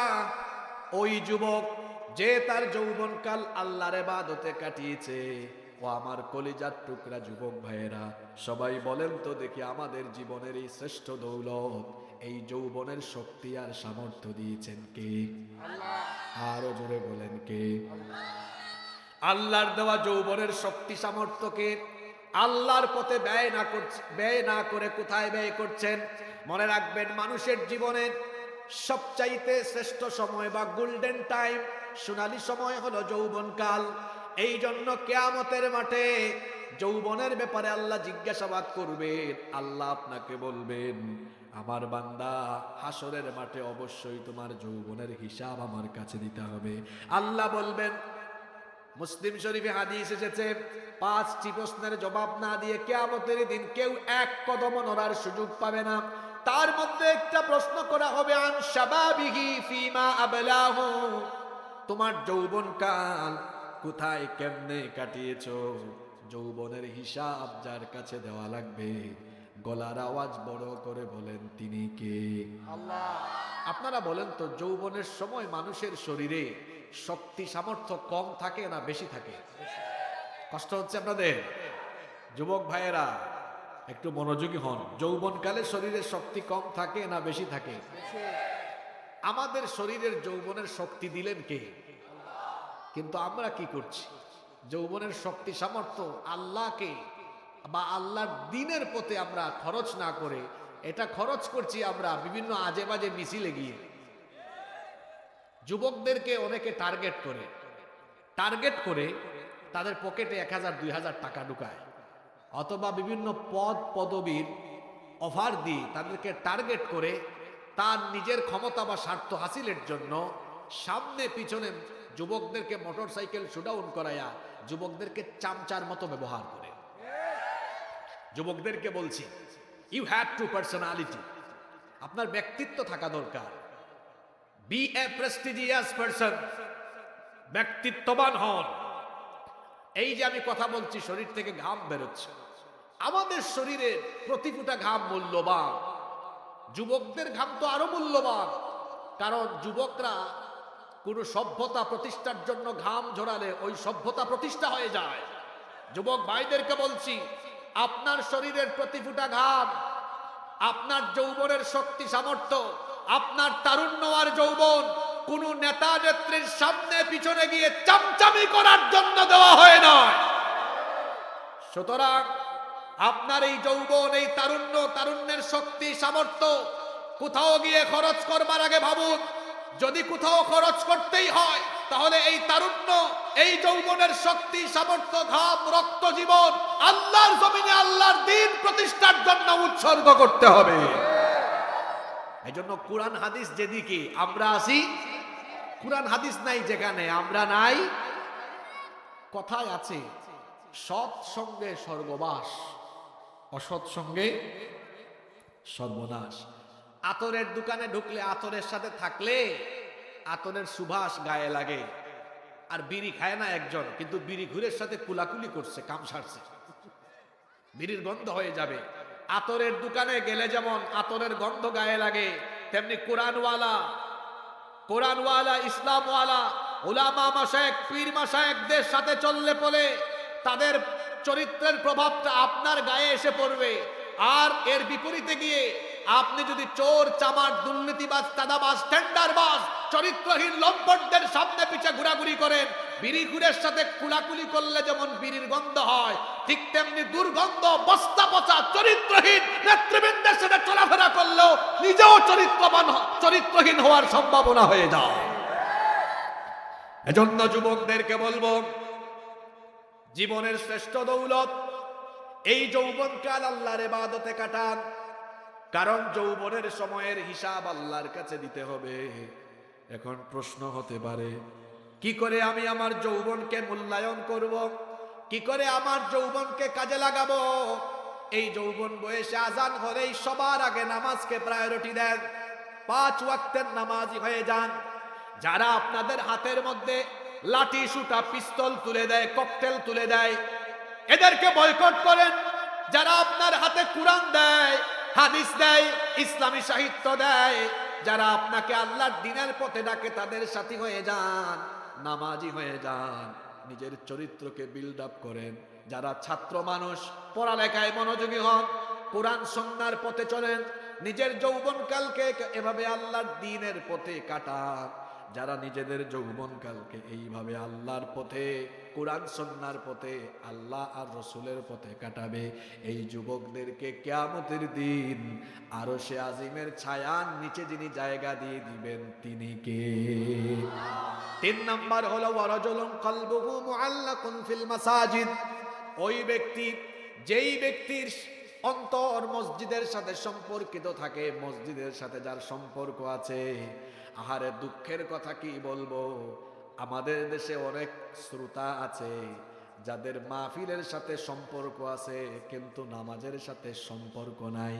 ওই যুবক যে তার যৌবনকাল আল্লাহর ইবাদতে কাটিয়েছে। ও আমার কলিজার টুকরা যুবক ভাইয়েরা, সবাই বলেন তো দেখি আমাদের জীবনের এই শ্রেষ্ঠ দৌলত, এই যৌবনের শক্তি আর সামর্থ্য দিয়েছেন কে? আল্লাহ। আরো জোরে বলেন কে? আল্লাহর দেওয়া যৌবনের শক্তি সামর্থ্যকে আল্লাহর পথে ব্যয় না করে কোথায় ব্যয় করছেন? মনে রাখবেন, মানুষের জীবনের সবচাইতে শ্রেষ্ঠ সময় বা গোল্ডেন টাইম, সোনালী সময় হলো যৌবনকাল। এই জন্য কিয়ামতের মাঠে যৌবনের ব্যাপারে আল্লাহ জিজ্ঞাসাবাদ করবেন। আল্লাহ আপনাকে বলবেন, আমার বান্দা, হাসরের মাঠে অবশ্যই তোমার যৌবনের হিসাব আমার কাছে দিতে হবে। আল্লাহ বলবেন, মুসলিম শরীফে হাদিস এসেছে, 5টি প্রশ্নের জবাব না দিয়ে কিয়ামতের দিন কেউ এক কদম নড়ার সুযোগ পাবে না। তার মধ্যে একটা প্রশ্ন করা হবে, আন শাবাবিহি ফিমা আবলাহু, তোমার যৌবনকাল কোথায় কেমনে কাটিয়েছো? যৌবনের হিসাব যার কাছে দেওয়া লাগবে, গলার আওয়াজ বড় করে বলেন তিনি কে? আল্লাহ। আপনারা বলেন তো, যৌবনের সময় মানুষের শরীরে শক্তি সামর্থ্য কম থাকে না বেশি থাকে? কষ্ট হচ্ছে আপনাদের? যুবক ভাইয়েরা একটু মনোযোগী হন। যৌবনকালে শরীরের শক্তি কম থাকে না বেশি থাকে? আমাদের শরীরের যৌবনের শক্তি দিলেন কে? কিন্তু আমরা কি করছি? যৌবনের শক্তি সামর্থ্য আল্লাহকে বা আল্লাহর দ্বীনের পথে আমরা খরচ না করে এটা খরচ করছি আমরা বিভিন্ন আজে বাজে মিছিলে গিয়ে। যুবকদেরকে অনেকে টার্গেট করে তাদের পকেটে 1000 2000 টাকা ঢুকায়, অথবা বিভিন্ন পদ পদবীর অফার দিয়ে তাদেরকে টার্গেট করে তার নিজের ক্ষমতা বা স্বার্থ হাসিলের জন্য সামনে পিছনে যুবকদেরকে মোটরসাইকেল শুডাউন করায়া যুবকদেরকে চামচার মতো ব্যবহার করে। যুবকদেরকে বলছি, ইউ হ্যাভ টু পার্সোনালিটি, আপনার ব্যক্তিত্ব থাকা দরকার। বি এ প্রেস্টিজিয়াস পারসন, ব্যক্তিত্ববান হন। এই যে আমি কথা বলছি, শরীর থেকে ঘাম বেরোচ্ছে, আমাদের শরীরের প্রতি ফোঁটা ঘাম মূল্যবান। যুবকদের ঘাম তো আরো মূল্যবান, কারণ যুবকরা কোনো সভ্যতা প্রতিষ্ঠার জন্য ঘাম ঝরালে ওই সভ্যতা প্রতিষ্ঠা হয়ে যায়। যুবক ভাইদেরকে বলছি, আপনার শরীরের প্রতি ফোঁটা ঘাম, আপনার যৌবনের শক্তি সামর্থ্য, আপনার তারুণ্য আর যৌবন কোন নেতা নেত্রীর সামনে পিছনে গিয়ে চামচামি করার জন্য দেওয়া হয় না। সুতরাং আপনার এই যৌবন, এই তারুণ্য, তারুণ্যের শক্তি সামর্থ্য কোথাও গিয়ে খরচ করবার আগে ভাবুন, যদি কোথাও খরচ করতেই হয় তাহলে এই তারুণ্য, এই যৌবনের শক্তি সামর্থ্য, ঘাম, রক্ত, জীবন আল্লাহর জমিনে আল্লাহর দ্বীন প্রতিষ্ঠার জন্য উৎসর্গ করতে হবে। এই জন্য কোরআন হাদিস যেদিকে আমরা আসি, কোরআন হাদিস নাই যেখানে আমরা নাই। কথায় আছে, সৎ সঙ্গে স্বর্গবাস, অসৎ সঙ্গে সর্বনাশ। আতরের দোকানে ঢুকলে, আতরের সাথে থাকলে আতরের সুবাস গায়ে লাগে, আর বিড়ি খায় না একজন, কিন্তু বিড়ি ঘুরের সাথে কুলাকুলি করছে, কাম সারছে, বিড়ির গন্ধ হয়ে যাবে। আতরের দোকানে গেলে যেমন আতরের গন্ধ গায়ে লাগে, তেমনি কোরআনওয়ালা, ইসলামওয়ালা, উলামা মাশায়েখ, পীর মাশায়েখদের সাথে চললে পরে তাদের চরিত্রের প্রভাবটা আপনার গায়ে এসে পড়বে। আর এর বিপরীতে গিয়ে আপনি যদি চোর, চামার, দুর্নীতিবাজ, চাঁদাবাজ, টেন্ডারবাজ, চরিত্রহীন লম্পটদের সামনে পিছে ঘোরাঘুরি করেন, বিড়িঘুরের সাথে কুলাকুলি করলে যেমন বিড়ির গন্ধ হয়, ঠিক তেমনি দুর্গন্ধ, বস্তা পচা, চরিত্রহীন নেতৃবৃন্দের সাথে চলাফেরা করলেও নিজেও চরিত্রহীন হওয়ার সম্ভাবনা হয়ে যায়। এজন্য যুবকদেরকে বলবো, জীবনের শ্রেষ্ঠ দৌলত এই যৌবনকাল আল্লাহর ইবাদতে কাটান, কারণ যৌবনের সময়ের হিসাব আল্লাহর কাছে দিতে হবে। এখন প্রশ্ন হতে পারে, কি করে আমি আমার যৌবনকে মূল্যায়ন করব, কি করে আমার যৌবনকে কাজে লাগাবো? এই যৌবন বয়সে আজান হলেই সবার আগে নামাজকে প্রায়োরিটি দেন, 5 ওয়াক্তের নামাজি হয়ে যান। যারা আপনাদের হাতের মধ্যে লাঠি, সুটা, পিস্তল তুলে দেয়, ককটেল তুলে দেয়, এদেরকে বয়কট করেন। যারা আপনার হাতে কোরআন দেয়, হাদিস দেয়, ইসলামী সাহিত্য দেয়, যারা আপনাকে আল্লাহর দ্বীনের পথে ডাকে, তাদের সাথী হয়ে যান, নামাজি হয়ে যান, নিজের চরিত্রকে বিল্ড আপ করেন। যারা ছাত্র মানুষ, পড়ালেখায় মনোযোগী হন, কোরআন সুন্নাহর পথে চলেন, নিজের যৌবনকালকে এভাবে আল্লাহর দ্বীনের পথে কাটান। যারা নিজেদের যৌবনকালকে এইভাবে আল্লাহর পথে, কোরআন সুন্নাহর পথে, আল্লাহ আর রসুলের পথে কাটাবে, এই যুবকদেরকে কিয়ামতের দিন আরশে আজিমের ছায়ার নিচে যিনি জায়গা দিয়ে দিবেন, তিনি কে? 3 নাম্বার হলো ওয়ারাজুলুন কলবুহু মুআল্লাকুন ফিল মাসাজিদ। ওই ব্যক্তি, যেই ব্যক্তির অন্তর মসজিদের সাথে সম্পর্কিত থাকে, মসজিদের সাথে যার সম্পর্ক আছে। আহারে দুঃখের কথা কি বলবো, আমাদের দেশে অনেক শ্রোতা আছে যাদের মাহফিলের সাথে সম্পর্ক আছে কিন্তু নামাজের সাথে সম্পর্ক নাই।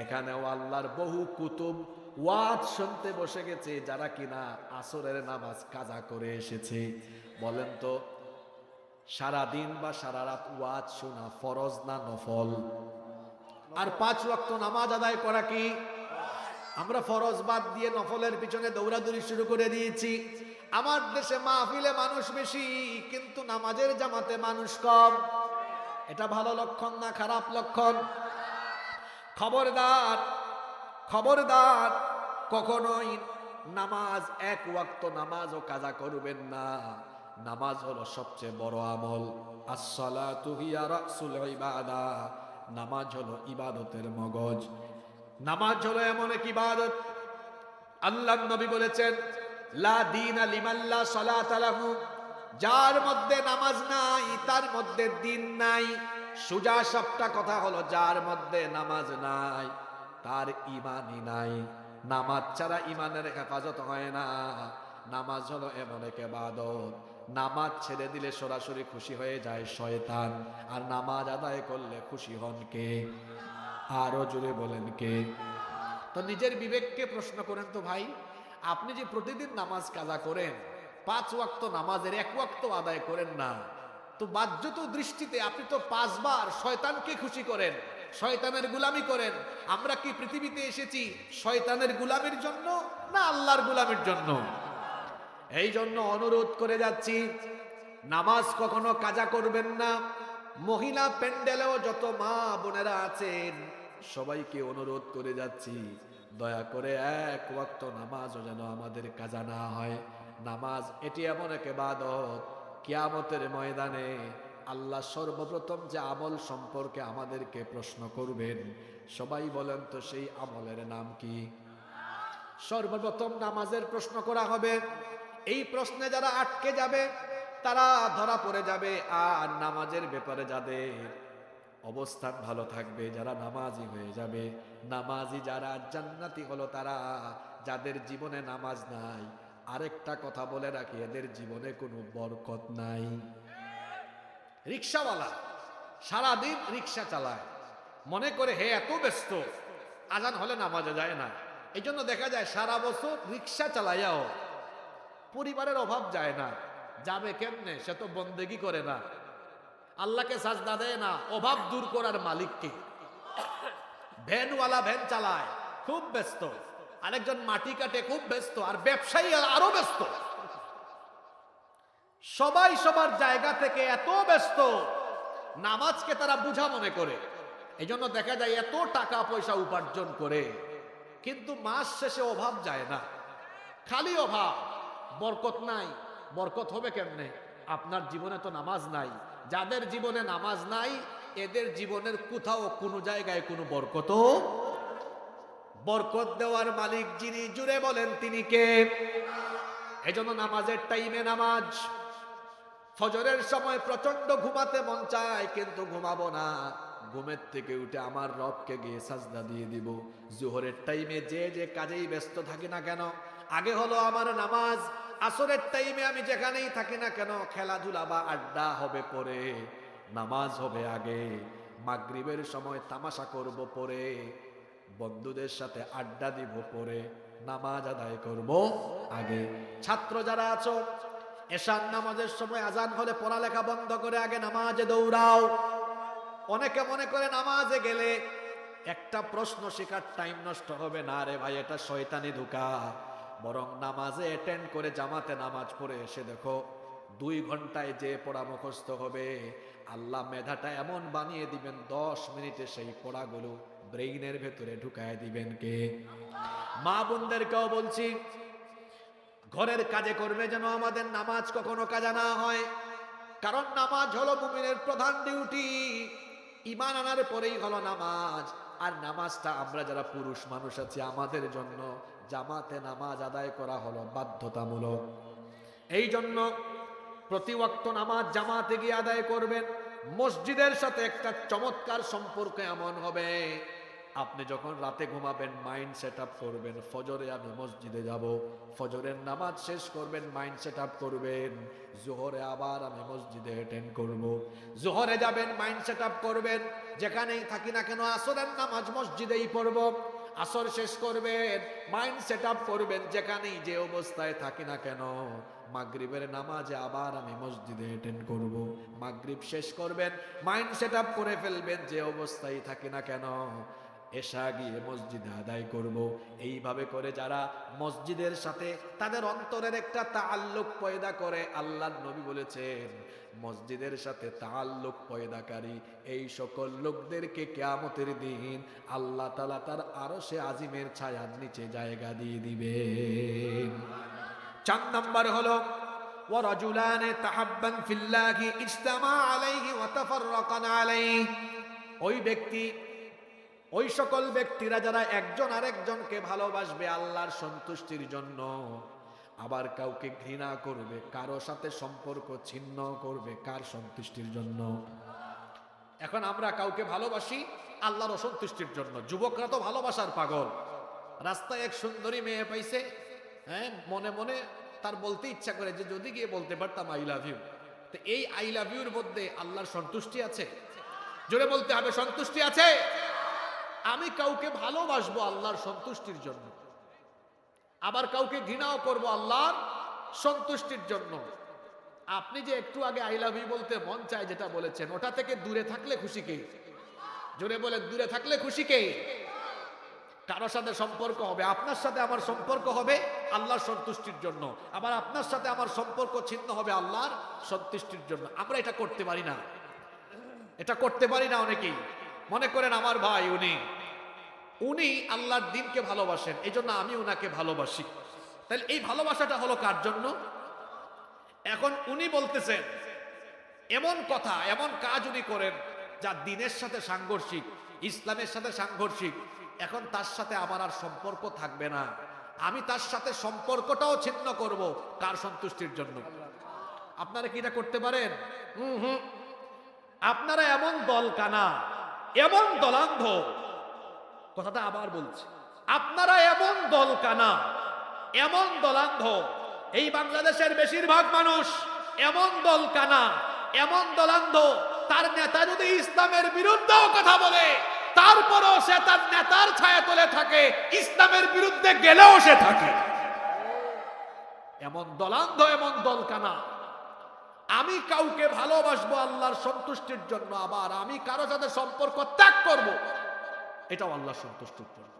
এখানেও আল্লাহর বহু কুতুব ওয়াজ শুনতে বসে গেছে যারা কিনা আসরের নামাজ কাজা করে এসেছে। বলেন তো, সারা দিন বা সারা রাত ওয়াজ শোনা ফরজ না নফল? আর 5 ওয়াক্ত নামাজ আদায় করা কি? আমরা ফরজ বাদ দিয়ে নফলের পিছনে দৌড়াদৌড়ি শুরু করে দিয়েছি। আমার দেশে মাহফিলে মানুষ বেশি কিন্তু নামাজের জামাতে মানুষ কম। এটা ভালো লক্ষণ না খারাপ লক্ষণ? খবরদার, খবরদার, কখনোই নামাজ, 1 ওয়াক্ত নামাজও কাজা করবেন না। নামাজ হলো সবচেয়ে বড় আমল। আসসালাতু হিয়া রাসুল ইবাদা। নামাজ হলো ইবাদতের মগজ। নামাজ হলো এমন এক ইবাদত, আল্লাহর নবী বলেছেন, লা দীনা লিমান লা সালাতা লাহু। যার মধ্যে নামাজ নাই তার মধ্যে দ্বীন নাই। সোজা সাপটা কথা হলো, যার মধ্যে নামাজ নাই তার ঈমানই নাই। নামাজ ছাড়া ঈমানের হেফাজত হয় না। নামাজ হলো এমন এক ইবাদত, নামাজ ছেড়ে দিলে সরাসরি খুশি হয়ে যায় শয়তান, আর নামাজ আদায় করলে খুশি হন কে? আরো জোরে বলেন কে? তো নিজের বিবেককে প্রশ্ন করেন তো ভাই, আপনি যে প্রতিদিন নামাজ কাজা করেন, 5 ওয়াক্ত নামাজের 1 ওয়াক্ত আদায় করেন না, তো বাহ্যত দৃষ্টিতে আপনি তো 5 বার শয়তানকে খুশি করেন, শয়তানের গোলামি করেন। আমরা কি পৃথিবীতে এসেছি শয়তানের গোলামির জন্য না আল্লাহর গোলামির জন্য? এই জন্য অনুরোধ করে যাচ্ছি, নামাজ কখনো কাজা করবেন না। মহিলা প্যান্ডেলেও যত মা বোনেরা আছেন সবাইকে অনুরোধ করে যাচ্ছি, দয়া করে 1 ওয়াক্ত নামাজও যেন আমাদের কাজা না হয়। নামাজ এটি এমন এক ইবাদত, কিয়ামতের ময়দানে আল্লাহ সর্বপ্রথম যে আমল সম্পর্কে আমাদেরকে প্রশ্ন করবেন, সবাই বলেন তো সেই আমলের নাম কি? সর্বপ্রথম নামাজের প্রশ্ন করা হবে। এই প্রশ্নে যারা আটকে যাবে তারা ধরা পড়ে যাবে। আর নামাজের ব্যাপারে যাদের অবস্থান ভালো থাকবে, যারা নামাজি হয়ে যাবে, নামাজি যারা জান্নাতি হলো তারা। যাদের জীবনে নামাজ নাই, আরেকটা কথা বলে রাখি, এদের জীবনে কোনো বরকত নাই। রিক্সাওয়ালা সারাদিন রিক্সা চালায়, মনে করে হে এত ব্যস্ত, আজান হলে নামাজে যায় না। এই জন্য দেখা যায় সারা বছর রিক্সা চালাইয়াও পরিবারের অভাব যায় না। যাবে কেমনে? সে তো বন্দেগি করে না, আল্লাহকে সাজদা দেয় না। অভাব দূর করার মালিককে। ভ্যানওয়ালা ভ্যান চালায়, খুব ব্যস্ত। আরেকজন মাটি কাটে, খুব ব্যস্ত। আর ব্যবসায়ী আরো ব্যস্ত। সবাই সবার জায়গা থেকে এত ব্যস্ত, নামাজকে তারা বুঝা মনে করে। এই জন্য দেখা যায় এত টাকা পয়সা উপার্জন করে, কিন্তু মাস শেষে অভাব যায় না, খালি অভাব, বরকত নাই। বরকত হবে কেমনে? আপনার জীবনে তো নামাজ নাই। যাদের জীবনে নামাজ নাই এদের জীবনের কোথাও কোনো জায়গায় কোনো বরকত। বরকত দেওয়ার মালিক যিনি, জুড়ে বলেন তিনি কে? এজন্য নামাজের টাইমে নামাজ। ফজরের সময় প্রচন্ড ঘুমাতে মন চায়, কিন্তু ঘুমাবো না, ঘুমের থেকে উঠে আমার রবকে গিয়ে সাজদা দিয়ে দিব। জোহরের টাইমে যে যে কাজেই ব্যস্ত থাকি না কেন, আগে হলো আমার নামাজ। আসরের টাইমে আমি যেখানেই থাকি না কেন, খেলাধুলা বা আড্ডা হবে পরে, নামাজ হবে আগে। মাগরিবের সময় তামাশা করব পরে, বন্ধুদের সাথে আড্ডা দিব পরে, নামাজ আদায় করব আগে। ছাত্র যারা আছো, এশার নামাজের সময় আজান হলে পড়ালেখা বন্ধ করে আগে নামাজে দৌড়াও। অনেকে মনে করে নামাজে গেলে একটা প্রশ্ন শেখার টাইম নষ্ট হবে। না রে ভাই, এটা শয়তানি ধোঁকা। বরং নামাজে অ্যাটেন্ড করে জামাতে নামাজ পড়ে এসে দেখো 2 ঘন্টায় যে পড়া মুখস্থ হবে, আল্লাহ মেধাটা এমন বানিয়ে দিবেন 10 মিনিটে সেই পড়াগুলো ব্রেইনের ভেতরে ঢুকায় দিবেন কে? মা বোনদেরকেও বলছি, ঘরের কাজে করবে যেন আমাদের নামাজ কখনো কাজা না হয়। কারণ নামাজ হলো মুমিনের প্রধান ডিউটি। ঈমান আনার পরেই হলো নামাজ। আর নামাজটা আমরা যারা পুরুষ মানুষ আছি, আমাদের জন্য জামাতে নামাজ আদায় করা হলো বাধ্যতামূলক। এই জন্য প্রতি ওয়াক্ত নামাজ জামাতে গিয়ে আদায় করবেন। মসজিদের সাথে একটা চমৎকার সম্পর্ক এমন হবে, আপনি যখন রাতে ঘুমাবেন মাইন্ড সেট আপ করবেন, ফজরে আমি মসজিদে যাব। ফজরের নামাজ শেষ করবেন, মাইন্ড সেট আপ করবেন, জোহরে আবার আমি মসজিদে অ্যাটেন্ড করব। জোহরে যাবেন, মাইন্ড সেট আপ করবেন, যেখানেই থাকি না কেন আসরের নামাজ মসজিদেই পড়ব। আসর শেষ করবেন, মাইন্ড সেট আপ করবেন, যেখানেই যে অবস্থায় থাকি না কেন মাগরিবের নামাজে আবার আমি মসজিদে অ্যাটেন্ড করব। মাগরিব শেষ করবেন, মাইন্ড সেট আপ করে ফেলবেন, যে অবস্থায় থাকি না কেন এশা গিয়ে মসজিদে আদায় করব। এইভাবে করে যারা মসজিদের সাথে তাদের অন্তরের একটা তাআল্লুক পয়দা করে, আল্লাহর নবী বলেছেন মসজিদের সাথে তাআল্লুক পয়দাকারী এই সকল লোকদেরকে কিয়ামতের দিন আল্লাহ তাআলা তার আরশে আজিমের ছায়ার নিচে জায়গা দিয়ে দিবেন। 4 নাম্বার হলো ওয়ারাজুলান তাহাব্বান ফিল্লাহি ইজতামা আলাইহি ওয়া তাফাররাকান আলাইহি। ওই সকল ব্যক্তিরা যারা একজন আরেকজনকে ভালোবাসবে আল্লাহর সন্তুষ্টির জন্য, আবার কাউকে ঘৃণা করবে, কারো সাথে সম্পর্ক ছিন্ন করবে কার সন্তুষ্টির জন্য? এখন আমরা কাউকে ভালোবাসি আল্লাহর অসন্তুষ্টির জন্য। যুবকরা তো ভালোবাসার পাগল। রাস্তায় এক সুন্দরী মেয়ে পাইছে, হ্যাঁ, মনে মনে তার বলতে ইচ্ছা করে যে যদি গিয়ে বলতে পারতাম আই লাভ ইউ। তো এই আই লাভ ইউর মধ্যে আল্লাহর সন্তুষ্টি আছে? জোরে বলতে হবে, সন্তুষ্টি আছে? আমি কাউকে ভালোবাসবো আল্লাহর সন্তুষ্টির জন্য, আবার কাউকে ঘৃণাও করব আল্লাহর সন্তুষ্টির জন্য। আপনি যে একটু আগে আই লাভ ইউ বলতে মন চায় যেটা বলেছেন, ওটা থেকে দূরে থাকলে খুশি কে? জোরে বলে, দূরে থাকলে খুশি কে? কারোর সাথে সম্পর্ক হবে, আপনার সাথে আমার সম্পর্ক হবে আল্লাহর সন্তুষ্টির জন্য, আবার আপনার সাথে আমার সম্পর্ক ছিন্ন হবে আল্লাহর সন্তুষ্টির জন্য। আমরা এটা করতে পারি না, এটা করতে পারি না অনেকেই। মনে করেন আমার ভাই, উনি আল্লাহর দ্বীনকে ভালোবাসেন, এই জন্য আমি উনাকে ভালোবাসি। তাহলে এই ভালোবাসাটা হলো কার জন্য? এখন উনি বলতেছেন এমন কথা, এমন কাজ উনি করেন যা দ্বীনের সাথে সাংঘর্ষিক, ইসলামের সাথে সাংঘর্ষিক। এখন তার সাথে আমার আর সম্পর্ক থাকবে না, আমি তার সাথে সম্পর্কটাও ছিন্ন করব। কার সন্তুষ্টির জন্য? আপনারা কি এটা করতে পারেন? আপনারা এমন দলকানা, এমন দলান্ধ, কথাটা আবার বলছি, আপনারা এমন দলকানা, এমন দলান্ধ, এই বাংলাদেশের বেশিরভাগ মানুষ এমন দলকানা, এমন দলান্ধ, তার নেতা যদি ইসলামের বিরুদ্ধেও কথা বলে তারপরও সে তার নেতার ছায়া তলে থাকে, ইসলামের বিরুদ্ধে গেলেও সে থাকে। এমন দলান্ধ, এমন দলকানা। আমি কাউকে ভালোবাসবো আল্লাহর সন্তুষ্টির জন্য, আবার আমি কারো সাথে সম্পর্ক ত্যাগ করব, এটাও আল্লাহর সন্তুষ্টির জন্য।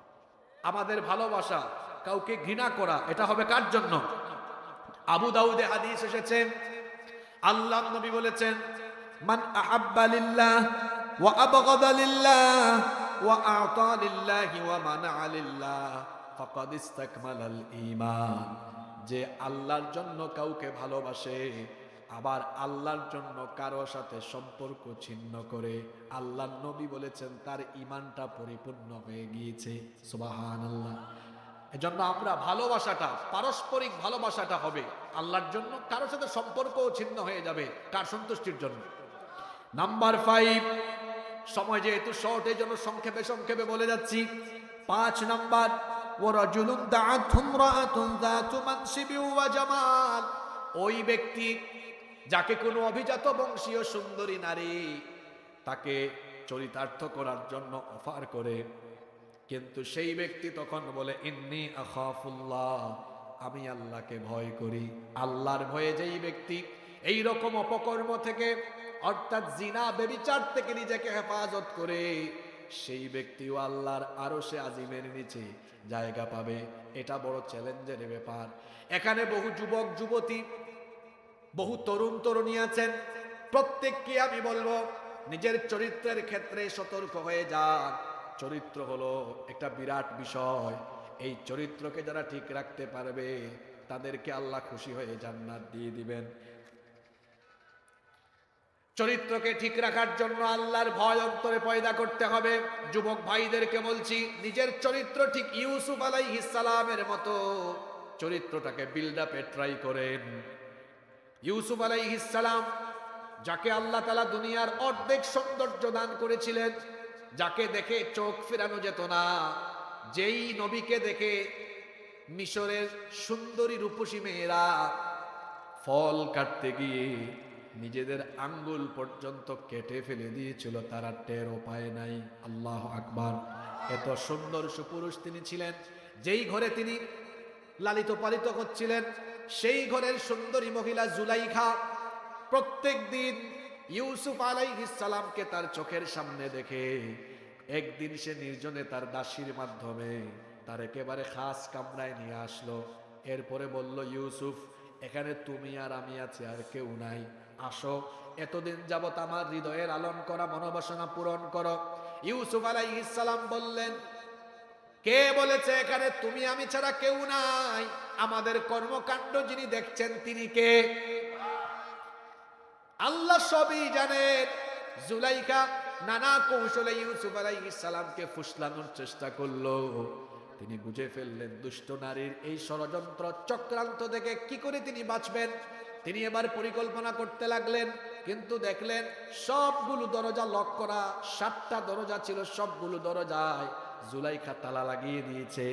আমাদের ভালোবাসা, কাউকে ঘৃণা করা, এটা হবে কার জন্য? আবু দাউদে হাদিস এসেছে, আল্লাহর নবী বলেছেন, মান আহাব্বা লিল্লাহ ওয়া আবগাদা লিল্লাহ ওয়া আ'তা লিল্লাহি ওয়া মানা'a লিল্লাহ ফাকাদ ইসতাকমালাল ঈমান। যে আল্লাহর জন্য কাউকে ভালোবাসে, আবার আল্লাহর জন্য কারো সাথে সম্পর্ক ছিন্ন করে, আল্লাহর নবী বলেছেন তার ঈমানটা পরিপূর্ণ হয়ে গিয়েছে। সুবহানাল্লাহ। এজন্য আমরা ভালোবাসাটা, পারস্পরিক ভালোবাসাটা হবে আল্লাহর জন্য, কারো সাথে সম্পর্কও ছিন্ন হয়ে যাবে কার সন্তুষ্টির জন্য? নাম্বার 5, সময় যেহেতু শর্ট এই জন্য সংক্ষেপে সংক্ষেপে বলে যাচ্ছি। 5 নাম্বার, ওয়ারাজুলুন দাআতহু ইমরাআতুন যাতু মানসিবি ওয়া জামাল। ওই ব্যক্তি যাকে কোনো অভিজাত বংশীয় সুন্দরী নারী তাকে চরিতার্থ করার জন্য অফার করে, কিন্তু সেই ব্যক্তি তখন বলে ইন্নী আখাফুল্লাহ, আমি আল্লাহকে ভয় করি। আল্লাহর ভয়ে যেই ব্যক্তি এই রকম অপকর্ম থেকে, অর্থাৎ জিনা ব্যভিচার থেকে নিজেকে হেফাজত করে, সেই ব্যক্তিও আল্লাহর আরশে আজিমের নিচে জায়গা পাবে। এটা বড় চ্যালেঞ্জের ব্যাপার। এখানে বহু যুবক যুবতী, বহু তরুণ তরুণী আছেন, প্রত্যেককে আমি বলবো নিজের চরিত্রের ক্ষেত্রে সতর্ক হয়ে যান। চরিত্র হলো একটা বিরাট বিষয়। এই চরিত্রকে যারা ঠিক রাখতে পারবে তাদেরকে আল্লাহ খুশি হয়ে জান্নাত দিয়ে দিবেন। চরিত্রকে ঠিক রাখার জন্য আল্লাহর ভয় অন্তরে পয়দা করতে হবে। যুবক ভাইদেরকে বলছি, নিজের চরিত্র ঠিক ইউসুফ আলাইহিস সালামের মতো চরিত্রটাকে বিল্ড আপে ট্রাই করেন। ইউসুফ আলাইহিস সালাম, যাকে আল্লাহ তাআলা দুনিয়ার অর্ধেক সৌন্দর্য দান করেছিলেন, যাকে দেখে চোখ ফেরানো যেত না, যেই নবীকে দেখে মিশরের সুন্দরী রূপসী মেয়েরা ফল কাটতে গিয়ে নিজেদের আঙ্গুল পর্যন্ত কেটে ফেলে দিয়েছিল, তারা টেরও পায় নাই। আল্লাহু আকবার। এত সুন্দর সুপুরুষ তিনি ছিলেন। যেই ঘরে তিনি লালিত পালিত হচ্ছিলেন, সেই ঘরের সুন্দরী মহিলা জুলাইখা প্রত্যেক দিন ইউসুফ আলাইহিস সালামকে তার চোখের সামনে দেখে একদিন সে নির্জনে তার দাসীর মাধ্যমে তার একেবারে খাস কামরায় নিয়ে আসলো। এরপরে বলল, ইউসুফ, এখানে তুমি আর আমি আছি, আর কেউ নাই, আসো, এতদিন যাবত আমার হৃদয়ের আলন করা মনোবাসনা পূরণ করো। ইউসুফ আলাইহিস সালাম বললেন, কে বলেছে এখানে তুমি আমি ছাড়া কেউ নাই? আমাদের কর্মকাণ্ড যিনি দেখছেন তিনি কে? আল্লাহ সবই জানেন। জুলাইখা নানা কৌশলে ইউসুফ আলাইহিস সালামকে ফুসলানোর চেষ্টা করলো। তিনি বুঝে ফেললেন দুষ্ট নারীর এই ষড়যন্ত্র চক্রান্ত থেকে কি করে তিনি বাঁচবেন। তিনি এবার পরিকল্পনা করতে লাগলেন, কিন্তু দেখলেন সবগুলো দরজা লক করা। 7টা দরজা ছিল, সবগুলো দরজায় জুলাইখা তালা লাগিয়ে দিয়েছে।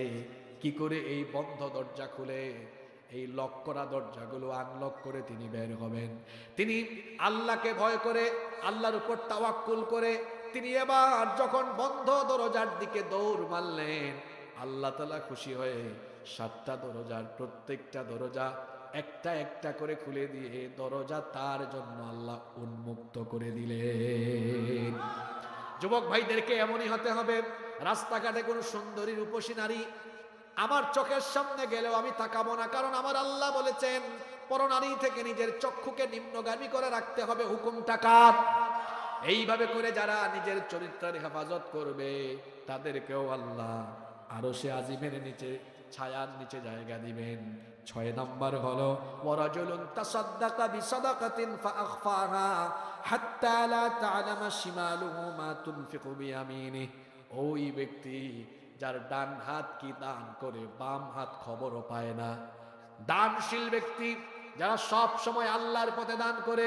কি করে এই বন্ধ দরজা খুলে এই লক করা দরজাগুলো আনলক করে তিনি বের হবেন? তিনি আল্লাহকে ভয় করে, আল্লাহর উপর তাওয়াক্কুল করে তিনি এবার যখন বন্ধ দরজার দিকে দৌড় মারলেন, আল্লাহ তাআলা খুশি হয়ে 7টা দরজার প্রত্যেকটা দরজা একটা একটা করে খুলে দিয়ে দরজা তার জন্য আল্লাহ উন্মুক্ত করে দিলেন। যুবক ভাইদেরকে এমনই হতে হবে। রাস্তাঘাটে কোনো সুন্দরী রূপসী নারী আমার চোখের সামনে গেলেও আমি তাকাবো না, কারণ আমার আল্লাহ বলেছেন পরনারী থেকে নিজের চক্ষুকে নিম্নগামী করে রাখতে হবে, হুকুমটা কার? এইভাবে করে যারা নিজের চরিত্রের হেফাজত করবে তাদেরকেও আল্লাহ আরশে আজিমের নিচে ছায়ার নিচে জায়গা দিবেন। 6 নম্বর হলো ওয়ারাজুলুন তাসাদদাকা বিসাদাকাতিন ফাআখফাহা হাত্তা লা তা'লামা শিমালুহু মা তুনফিকু বিয়ামিনিহি। ওই ব্যক্তি যার ডান হাত কি দান করে বাম হাত খবরও পায় না। দানশীল ব্যক্তি যারা সব সময় আল্লাহর পথে দান করে,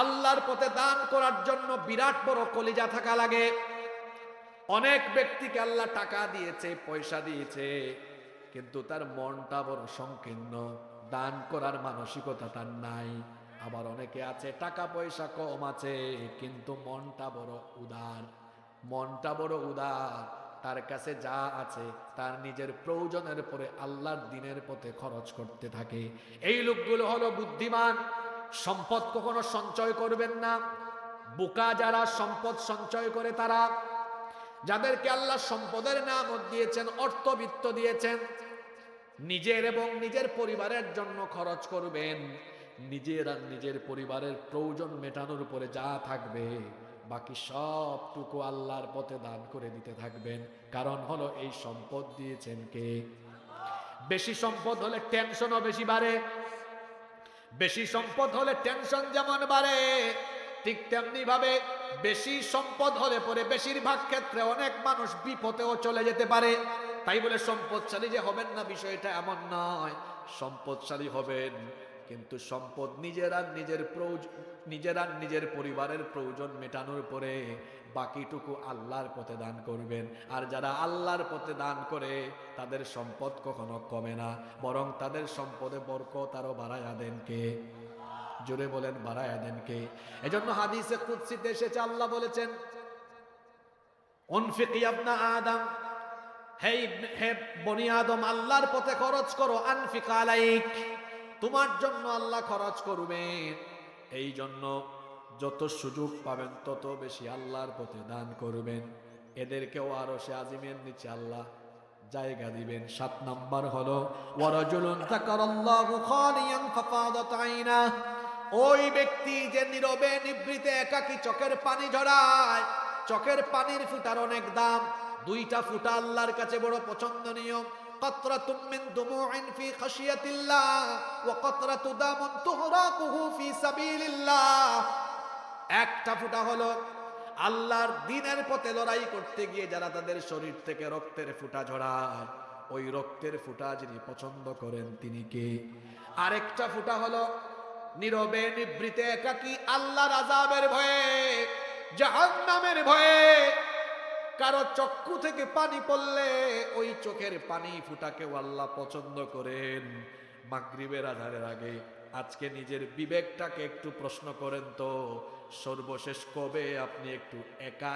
আল্লাহর পথে দান করার জন্য বিরাট বড় কলিজা থাকা লাগে। অনেক ব্যক্তিকে আল্লাহ টাকা দিয়েছে, পয়সা দিয়েছে, কিন্তু তার মনটা বড় সংকীর্ণ, দান করার মানসিকতা তার নাই। আবার অনেকে আছে টাকা পয়সা কম আছে কিন্তু মনটা বড় উদার, মনটা বড় উদার, তার কাছে যা আছে তার নিজের প্রয়োজনের পরে আল্লাহর দ্বীনের পথে খরচ করতে থাকে। এই লোকগুলো হলো বুদ্ধিমান। সম্পদ কখনো সঞ্চয় করবেন না। বোকা যারা সম্পদ সঞ্চয় করে তারা, যাদেরকে আল্লাহ সম্পদের নামত দিয়েছেন, অর্থবিত্ত দিয়েছেন, নিজের এবং নিজের পরিবারের জন্য খরচ করবেন, নিজের আর নিজের পরিবারের প্রয়োজন মেটানোর উপরে যা থাকবে বাকি সবটুকু আল্লাহর পথে দান করে দিতে থাকবেন। কারণ হলো এই সম্পদ দিয়েছেন কে? বেশি সম্পদ হলে টেনশনও বেশি বাড়ে। বেশি সম্পদ হলে টেনশন যেমন বাড়ে, ঠিক তেমনি ভাবে বেশি সম্পদ হলে পরে বেশিরভাগ ক্ষেত্রে অনেক মানুষ বিপদেও চলে যেতে পারে। তাই বলে সম্পদশালী যে হবেন না বিষয়টা এমন নয়। সম্পদশালী হবেন, কিন্তু সম্পদ নিজের আর নিজের পরিবারের প্রয়োজন মেটানোর পরে বাকিটুকু আল্লাহর পথে দান করবেন। আর যারা আল্লাহর পথে দান করে তাদের সম্পদ কখনো কমে না, বরং তাদের সম্পদে বরকত আরো বাড়ায়া দেন কে? জোরে বলেন, বাড়ায়া দেন কে? এজন্য হাদিসে কুদসিতে এসেছে, আল্লাহ বলেছেন উনফিক ইয়া ইবনা আদম, হে বনি আদম, আল্লাহর পথে খরচ করো। আনফিক আলাইক, তোমার জন্য আল্লাহ খরচ করবেন। এই জন্য যত সুযোগ পাবেন তত বেশি আল্লাহর পথে দান করবেন। এদেরকেও আরশে আজিমের নিচে আল্লাহ জায়গা দিবেন। 7 নাম্বার হলো ওয়ারাজুলুন যাকারাল্লাহু খালিয়ান ফাফাদাত আইনা, ওই ব্যক্তি যে নীরবে নিভৃতে একাকী চোখের পানি ঝরায়। চোখের পানির ফুটার অনেক দাম। 2টা ফুটা আল্লাহর কাছে বড় পছন্দনীয়। قطرة من دموع في خشية الله وقطرة دم تهراقه في سبيل الله। একটা ফুটা হলো আল্লাহর দ্বীনের পথে লড়াই করতে গিয়ে যারা তাদের শরীর থেকে রক্তের ফুটা ঝরায়, ওই রক্তের ফুটা যিনি পছন্দ করেন তিনি কে? আরেকটা ফুটা হলো নীরবে নিভৃতে একাকী আল্লাহর আযাবের ভয়ে, জাহান্নামের ভয়ে। কারো চক্ষু থেকে পানি পড়লে ওই চোখের পানি ফুটাকেও আল্লাহ পছন্দ করেন। মাগরিবের আজানের আগে আজকে নিজের বিবেকটাকে একটু প্রশ্ন করেন তো, সর্বশেষ কবে আপনি একটু একা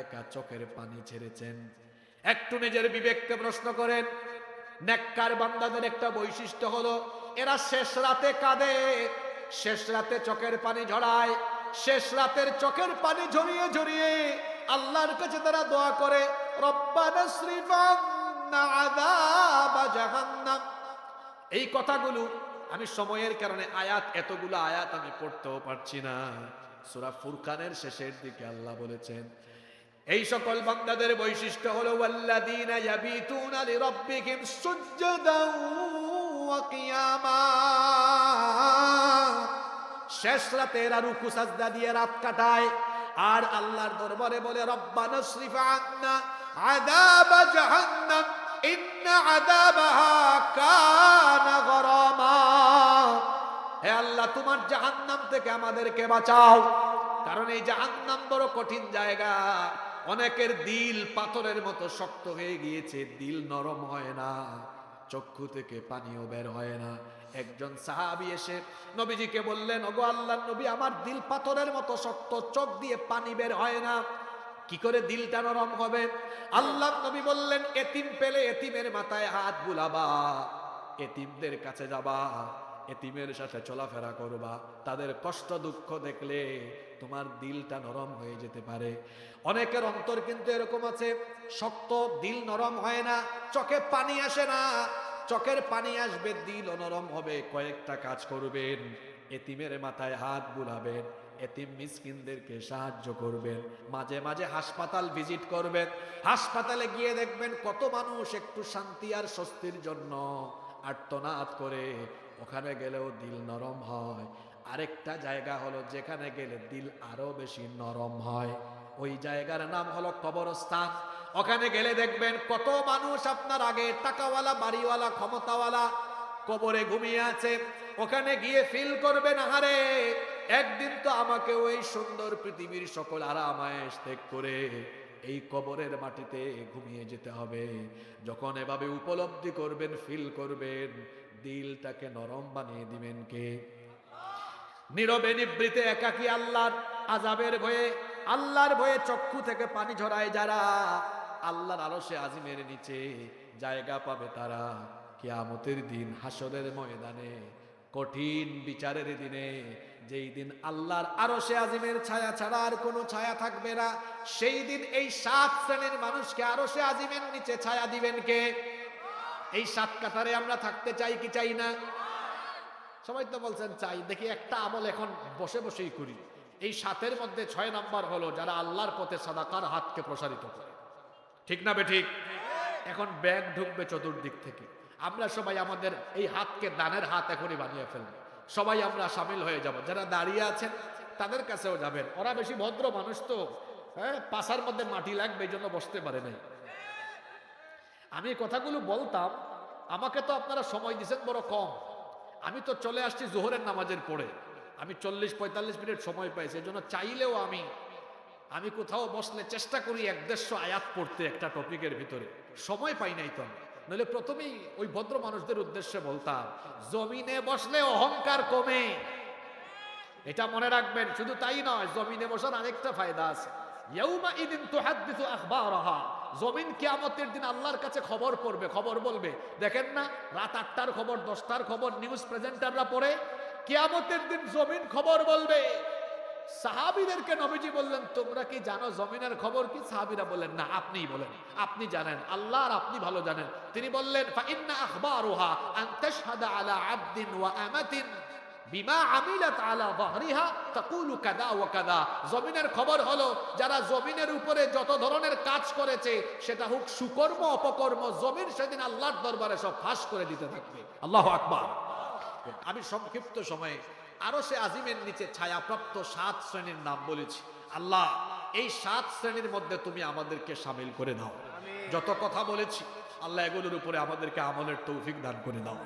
একা চোখের পানি ছেড়েছেন? একটু নিজের বিবেককে প্রশ্ন করেন। নেককার বান্দাদের একটা বৈশিষ্ট্য হলো এরা শেষ রাতে কাঁদে, শেষ রাতে চোখের পানি ঝরায়। শেষ রাতের চোখের পানি ঝরিয়ে ঝরিয়ে আল্লাহর কাছে তারা দোয়া করে, রব্বানা সরিফ আন্না আযাব জাহান্নাম। এই কথাগুলো আমি সময়ের কারণে এতগুলো আয়াত আমি পড়তেও পারছি না। সূরা ফুরকানের শেষের দিকে আল্লাহ বলেছেন এই সকল বান্দাদের বৈশিষ্ট্য হলো ওয়াল্লাযীনা ইয়াবিতুনা লিরাব্বিহিম সুজদান ওয়া কিয়ামা। শেষ রাতে এরা রুকু সাজদা দিয়ে রাত কাটায় আর আল্লাহর দরবারে বলে, রব্বানা সরিফ আন্না আযাব জাহান্নাম ইন্না আযাবাহা কানা গরামা। হে আল্লাহ, তোমার জাহান্নাম থেকে আমাদেরকে বাঁচাও, কারণ এই জাহান্নাম বড় কঠিন জায়গা। অনেকের দিল পাথরের মতো শক্ত হয়ে গিয়েছে, দিল নরম হয় না। চক্ষু থেকে পানিও বের হয় না। একজন সাহাবী এসে নবীজিকে বললেন, ওগো আল্লাহর নবী, আমার দিল পাথরের মতো শক্ত, চোখ দিয়ে পানি বের হয় না, কি করে দিলটা নরম হবে? আল্লাহর নবী বললেন, এতিম পেলে এতিমের মাথায় হাত বুলাবা, এতিমদের কাছে যাবা, এতিমের সাথে চলাফেরা করবা, তাদের কষ্ট দুঃখ দেখলে তোমার দিলটা নরম হয়ে যেতে পারে। অনেকের অন্তর কিন্তু এরকম আছে, শক্ত, দিল নরম হয় না, চোখে পানি আসে না। চোখের পানি আসবে, দিল নরম হবে। কয়েকটা কাজ করবেন, এতিমের মাথায় হাত বুলাবেন, এতিম মিসকিনদেরকে সাহায্য করবেন, মাঝে মাঝে হাসপাতাল ভিজিট করবেন। হাসপাতালে গিয়ে দেখবেন কত মানুষ একটু শান্তি আর স্বস্তির জন্য আর্তনাদ করে, ওখানে গেলেও দিল নরম হয়। আরেকটা জায়গা হলো যেখানে গেলে দিল আরো বেশি নরম হয়, ওই জায়গার নাম হলো কবরস্থান। ওখানে গেলে দেখবেন কত মানুষ আপনার আগে টাকাওয়ালা, বাড়িওয়ালা, ক্ষমতাওয়ালা কবরে ঘুমিয়ে আছে। ওখানে গিয়ে ফিল করবেন, আহারে একদিন তো আমাকে ওই সুন্দর পৃথিবীর সকল আরামায়েশ ত্যাগ করে এই কবরের মাটিতে ঘুমিয়ে যেতে হবে। যখন এভাবে উপলব্ধি করবেন, ফিল করবেন, দিলটাকে নরম বানিয়ে দিবেন কে? নীরবে নিবৃতে একাকী আল্লাহর আযাবের ভয়ে, আল্লাহর ভয়ে চক্ষু থেকে পানি ঝরায় যারা, আল্লাহর আরশে আজিমের নিচে জায়গা পাবে তারা। কিয়ামতের দিন, হাসরের ময়দানে, কঠিন বিচারের দিনে, যেই দিন আল্লাহর আরশে আজিমের ছায়া ছাড়া আর কোনো ছায়া থাকবে না, সেই দিন এই 7 শ্রেণীর মানুষকে আরশে আজিমের নিচে ছায়া দিবেন কে? এই 7 কাতারে আমরা থাকতে চাই কি চাই না? সবাই তো বলছেন চাই। দেখি একটা আমল এখন বসে বসেই করি। এই 7-এর মধ্যে 6 নাম্বার হলো যারা আল্লাহর পথে সাদাকার হাতকে প্রসারিত করে। ঠিক না বেঠিক? এখন ব্যাগ ঢুকবে চতুর্দিক থেকে। আমরা সবাই আমাদের এই হাতকে দানের হাত এখনই বানিয়ে ফেলবো। সবাই আমরা সামিল হয়ে যাব। যারা দাঁড়িয়ে আছেন তাদের কাছেও যাবেন, ওরা বেশি ভদ্র মানুষ তো, হ্যাঁ, পাশার মধ্যে মাটি লাগবে, এই জন্য বসতে পারে নাই। আমি কথাগুলো বলতাম, আমাকে তো আপনারা সময় দিচ্ছেন বড় কম। আমি তো চলে আসছি জোহরের নামাজের পরে, আমি 40-45 মিনিট সময় পাইছি। এই জন্য চাইলেও আমি কোথাও বসলে চেষ্টা করি 1-150 আয়াত পড়তে একটা টপিকের ভিতরে, সময় পাই নাই তো। নইলে প্রথমেই ওই ভদ্র মানুষদের উদ্দেশ্যে বলতাম, জমিনে বসলে অহংকার কমে, এটা মনে রাখবেন। শুধু তাই নয়, জমিনে বসার আরেকটা ফায়দা আছে। ইয়াউমা ইদিন তুহাদ্দিসু আখবারাহা, জমিন কিয়ামতের দিন আল্লাহর কাছে খবর পড়বে, খবর বলবে। দেখেন না, রাত 8টার খবর, 10টার খবর নিউজ প্রেজেন্টাররা পড়ে, কিয়ামতের দিন জমিন খবর বলবে। সাহাবীদেরকে নবীজি বললেন, তোমরা কি জানো জমিনের খবর কি? সাহাবীরা বললেন, না, আপনিই বলেন, আপনি জানেন, আল্লাহ আর আপনি ভালো জানেন। তিনি বললেন, ফা ইন্না আখবারুহা আন তাশহাদা আলা আবদিন ওয়া আমাতিন বিমা আমিলাত আলা যাহরিহা তাকুলু কাযা ওয়া কাযা। জমিনের খবর হলো যারা জমিনের উপরে যত ধরনের কাজ করেছে, সেটা হোক সুকর্ম অপকর্ম, জমিন সেদিন আল্লাহর দরবারে সব ফাঁস করে দিতে থাকবে। আল্লাহু আকবার। আমি সংক্ষিপ্ত সময়ে আরশে আজিমের নিচে ছায়াপ্রাপ্ত 7 শ্রেণীর নাম বলেছি। আল্লাহ, এই 7 শ্রেণীর মধ্যে তুমি আমাদেরকে শামিল করে দাও। যত কথা বলেছি আল্লাহ, এগুলোর উপরে আমাদেরকে আমলের তৌফিক দান করে দাও।